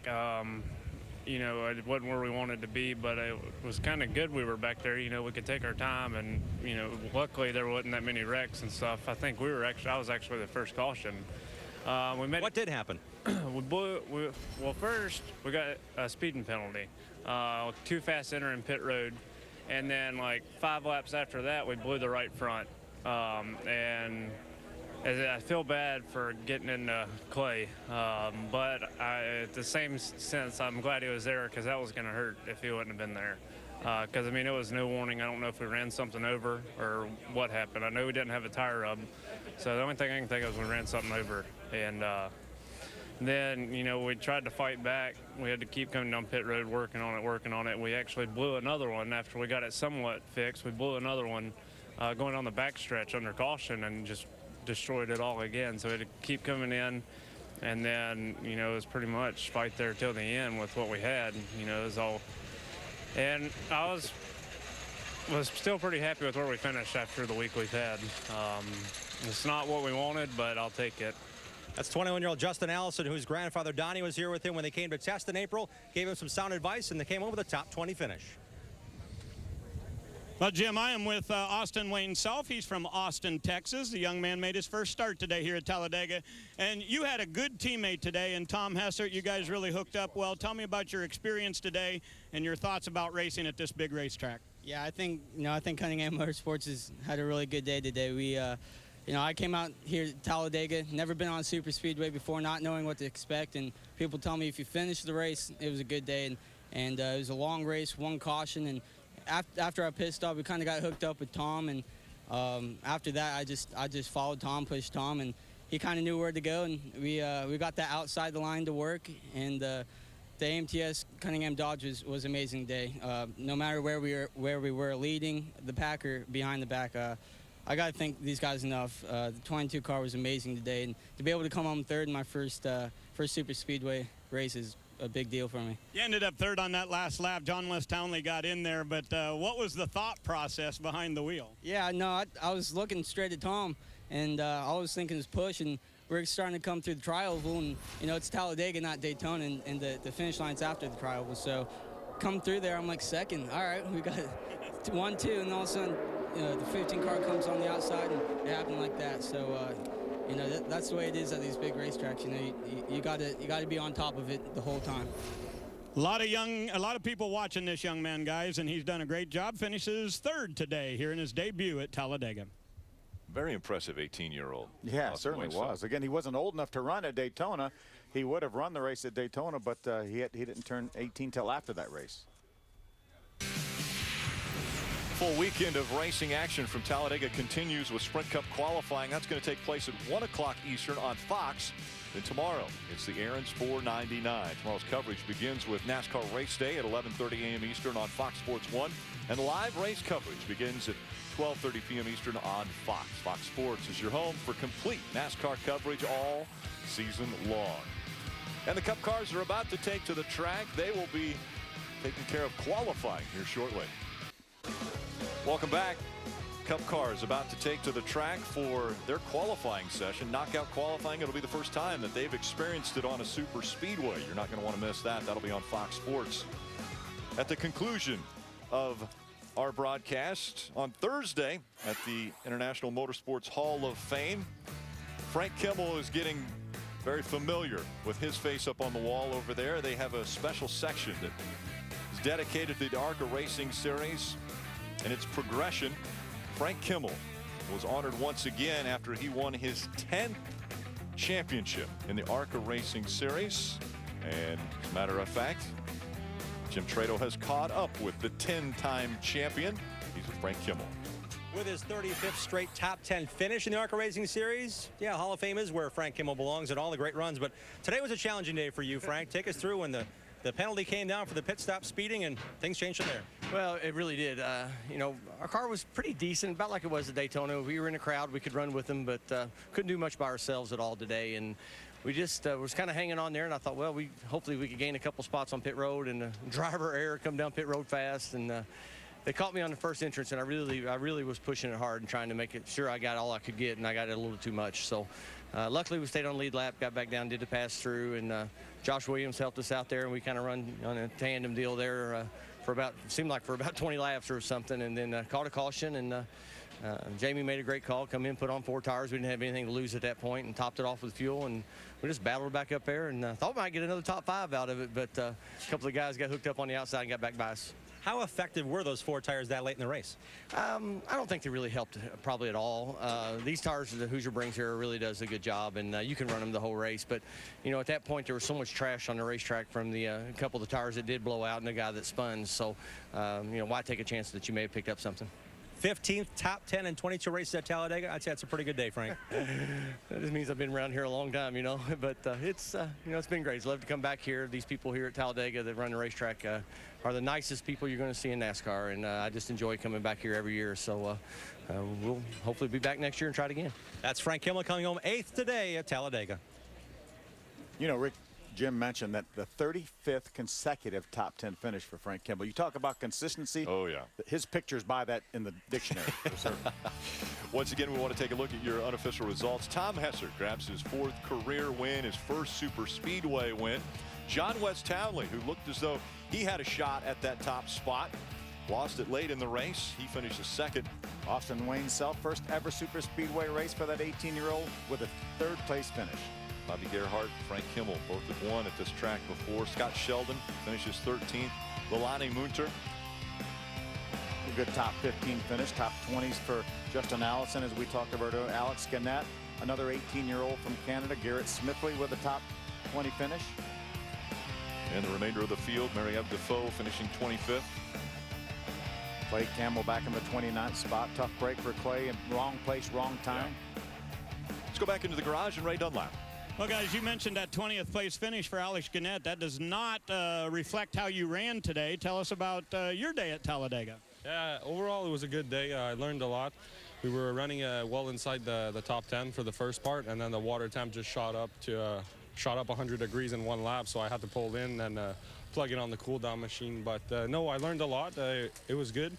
You know, it wasn't where we wanted to be, but it was kind of good we were back there. You know, we could take our time, and, you know, luckily there wasn't that many wrecks and stuff. I think I was actually the first caution. What did happen? Well, first we got a speeding penalty, too fast entering pit road, and then like 5 laps after that we blew the right front, and I feel bad for getting into Clay, but at the same sense I'm glad he was there, because that was going to hurt if he wouldn't have been there. Because I mean, it was no warning. I don't know if we ran something over or what happened. I know we didn't have a tire rub, so the only thing I can think of is we ran something over. And then, you know, we tried to fight back. We had to keep coming down pit road, working on it. We actually blew another one after we got it somewhat fixed. We blew another one going on the backstretch under caution and just destroyed it all again. So we had to keep coming in. And then, you know, it was pretty much fight there till the end with what we had. You know, it was all. And I was still pretty happy with where we finished after the week we've had. It's not what we wanted, but I'll take it. That's 21-year-old Justin Allison, whose grandfather Donnie was here with him when they came to test in April, gave him some sound advice, and they came home with a top 20 finish. Well, Jim, I am with Austin Wayne Self. He's from Austin, Texas. The young man made his first start today here at Talladega. And you had a good teammate today in Tom Hessert. You guys really hooked up well. Tell me about your experience today and your thoughts about racing at this big racetrack. Yeah, I think Cunningham Motorsports has had a really good day today. We, I came out here at Talladega, never been on a super speedway before, not knowing what to expect. And people tell me if you finish the race, it was a good day. And it was a long race, one caution. And after our pit stop, we kind of got hooked up with Tom. And after that, I just followed Tom, pushed Tom, and he kind of knew where to go. And we got that outside the line to work. And the AMTS Cunningham Dodge was an amazing day. No matter where we were leading the pack or behind the back, I got to thank these guys enough. The 22 car was amazing today, and to be able to come home third in my first super speedway race is a big deal for me. You ended up third on that last lap. John Les Townley got in there, but what was the thought process behind the wheel? Yeah, no, I was looking straight at Tom, and all I was thinking was push, and we're starting to come through the tri-oval, and you know, it's Talladega, not Daytona, and the finish line's after the tri-oval. So come through there, I'm like second. All right, we got 1, 2, and all of a sudden, the 15 car comes on the outside, and it happened like that. So you know, that's the way it is at these big racetracks. You know, you gotta be on top of it the whole time. A lot of people watching this young man, guys, and he's done a great job. Finishes third today here in his debut at Talladega. Very impressive 18-year-old. Yeah, certainly was. Again, he wasn't old enough to run at Daytona. He would have run the race at Daytona, but he didn't turn 18 till after that race. Full weekend of racing action from Talladega continues with Sprint Cup qualifying. That's going to take place at 1 o'clock Eastern on Fox. Then tomorrow, it's the Aaron's 499. Tomorrow's coverage begins with NASCAR Race Day at 11:30 a.m. Eastern on Fox Sports 1. And live race coverage begins at 12:30 p.m. Eastern on Fox. Fox Sports is your home for complete NASCAR coverage all season long. And the Cup cars are about to take to the track. They will be taking care of qualifying here shortly. Welcome back. Cup cars about to take to the track for their qualifying session. Knockout qualifying. It'll be the first time that they've experienced it on a super speedway. You're not going to want to miss that. That'll be on Fox Sports. At the conclusion of our broadcast on Thursday at the International Motorsports Hall of Fame, Frank Kimmel is getting very familiar with his face up on the wall over there. They have a special section that is dedicated to the ARCA Racing Series and its progression. Frank Kimmel was honored once again after he won his 10th championship in the ARCA Racing Series. And as a matter of fact, Jim Trado has caught up with the 10-time champion. He's with Frank Kimmel. With his 35th straight top 10 finish in the ARCA Racing Series. Yeah, Hall of Fame is where Frank Kimmel belongs and all the great runs. But today was a challenging day for you, Frank. Take us through when the penalty came down for the pit stop speeding and things changed from there. Well, it really did. You know, our car was pretty decent, about like it was at Daytona. We were in a crowd, we could run with them, but couldn't do much by ourselves at all today. And we just was kind of hanging on there, and I thought, well, hopefully we could gain a couple spots on pit road, and driver error come down pit road fast. And they caught me on the first entrance, and I really was pushing it hard and trying to make it sure I got all I could get, and I got it a little too much. So luckily we stayed on lead lap, got back down, did the pass through, and Josh Williams helped us out there, and we kind of run on a tandem deal there for about 20 laps or something, and then caught a caution, and Jamie made a great call, come in, put on 4 tires. We didn't have anything to lose at that point, and topped it off with fuel, and we just battled back up there, and thought we might get another top 5 out of it, but a couple of guys got hooked up on the outside and got back by us. How effective were those 4 tires that late in the race? I don't think they really helped probably at all. These tires that Hoosier brings here really does a good job, and you can run them the whole race. But, you know, at that point there was so much trash on the racetrack from the couple of the tires that did blow out and the guy that spun. So, you know, why take a chance that you may have picked up something? 15th, top 10 in 22 races at Talladega. I'd say that's a pretty good day, Frank. That just means I've been around here a long time, you know. But it's, you know, it's been great. It's love to come back here. These people here at Talladega that run the racetrack are the nicest people you're going to see in NASCAR, and I just enjoy coming back here every year. So we'll hopefully be back next year and try it again. That's Frank Kimmel coming home 8th today at Talladega. You know, Rick, Jim mentioned that the 35th consecutive top 10 finish for Frank Kimmel. You talk about consistency. Oh, yeah. His picture's by that in the dictionary. For certain. Once again, we want to take a look at your unofficial results. Tom Hessert grabs his 4th career win, his first super speedway win. John West Townley, who looked as though he had a shot at that top spot, lost it late in the race. He finishes 2nd. Austin Wayne Self, first ever super speedway race for that 18-year-old with a 3rd place finish. Bobby Gerhart, Frank Kimmel, both have won at this track before. Scott Sheldon finishes 13th. Leilani Munter. A good top 15 finish. Top 20s for Justin Allison, as we talked about earlier. Alex Gannett, another 18-year-old from Canada. Garrett Smithley with a top 20 finish. And the remainder of the field, Mary-Eve Defoe finishing 25th. Clay Campbell back in the 29th spot. Tough break for Clay, and wrong place, wrong time. Yeah. Let's go back into the garage and Ray Dunlap. Well, guys, you mentioned that 20th place finish for Alex Gannett. That does not reflect how you ran today. Tell us about your day at Talladega. Yeah, overall it was a good day. I learned a lot. We were running well inside the top 10 for the first part, and then the water temp just shot up 100 degrees in 1 lap, so I had to pull in and plug it on the cool down machine. But no, I learned a lot. It was good.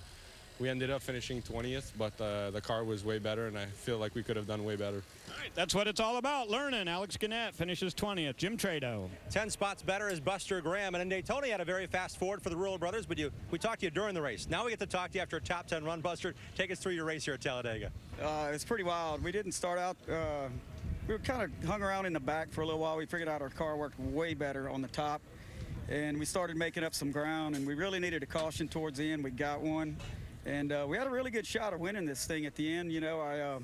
We ended up finishing 20th, but the car was way better, and I feel like we could have done way better. All right, that's what it's all about, learning. Alex Gannett finishes 20th. Jim Trado. 10 spots better is Buster Graham. And in Daytona, he had a very fast forward for the Rural brothers, but we talked to you during the race. Now we get to talk to you after a top 10 run. Buster, take us through your race here at Talladega. It's pretty wild. We didn't start out we were kind of hung around in the back for a little while. We figured out our car worked way better on the top, and we started making up some ground, and we really needed a caution towards the end. We got one, and we had a really good shot of winning this thing at the end. You know,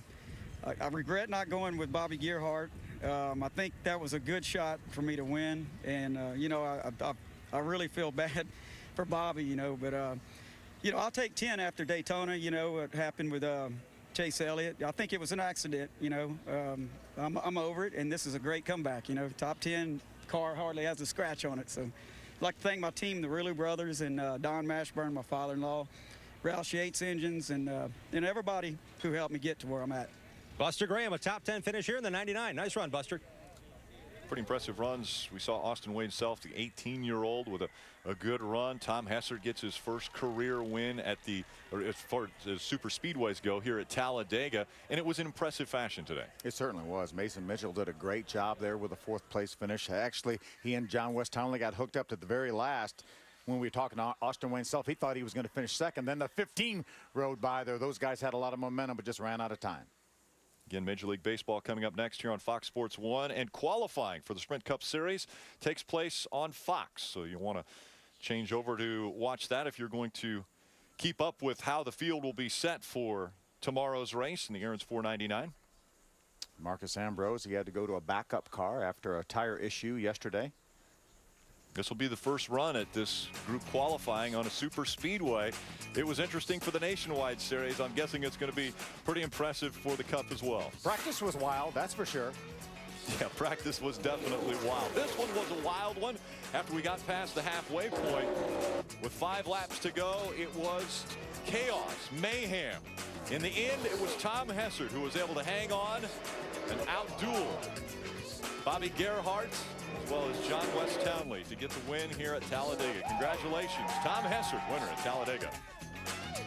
I regret not going with Bobby Gerhardt. I think that was a good shot for me to win, and you know, I really feel bad for Bobby, you know, but you know, I'll take 10 after Daytona. You know what happened with Chase Elliott. I think it was an accident, you know. I'm over it, and this is a great comeback. You know, top 10 car hardly has a scratch on it. So I'd like to thank my team, the Riley brothers, and Don Mashburn, my father-in-law, Roush Yates Engines, and everybody who helped me get to where I'm at. Buster Graham, a top 10 finish here in the 99. Nice run, Buster. Pretty impressive runs. We saw Austin Wayne Self, the 18-year-old, with a good run. Tom Hessert gets his first career win at as far as super speedways go here at Talladega, and it was in impressive fashion today. It certainly was. Mason Mitchell did a great job there with a 4th place finish. Actually, he and John West Townley got hooked up at the very last. When we were talking to Austin Wayne Self, he thought he was going to finish second. Then the 15 rode by there. Those guys had a lot of momentum, but just ran out of time. Again, Major League Baseball coming up next here on Fox Sports 1, and qualifying for the Sprint Cup Series takes place on Fox. So you want to change over to watch that if you're going to keep up with how the field will be set for tomorrow's race in the Aaron's 499. Marcus Ambrose, he had to go to a backup car after a tire issue yesterday. This will be the first run at this group qualifying on a super speedway. It was interesting for the Nationwide Series. I'm guessing it's going to be pretty impressive for the Cup as well. Practice was wild, that's for sure. Yeah, practice was definitely wild. This one was a wild one. After we got past the halfway point, with 5 laps to go, it was chaos, mayhem. In the end, it was Tom Hessert who was able to hang on and outduel Bobby Gerhardt, as well as John West Townley, to get the win here at Talladega. Congratulations, Tom Hessert, winner at Talladega.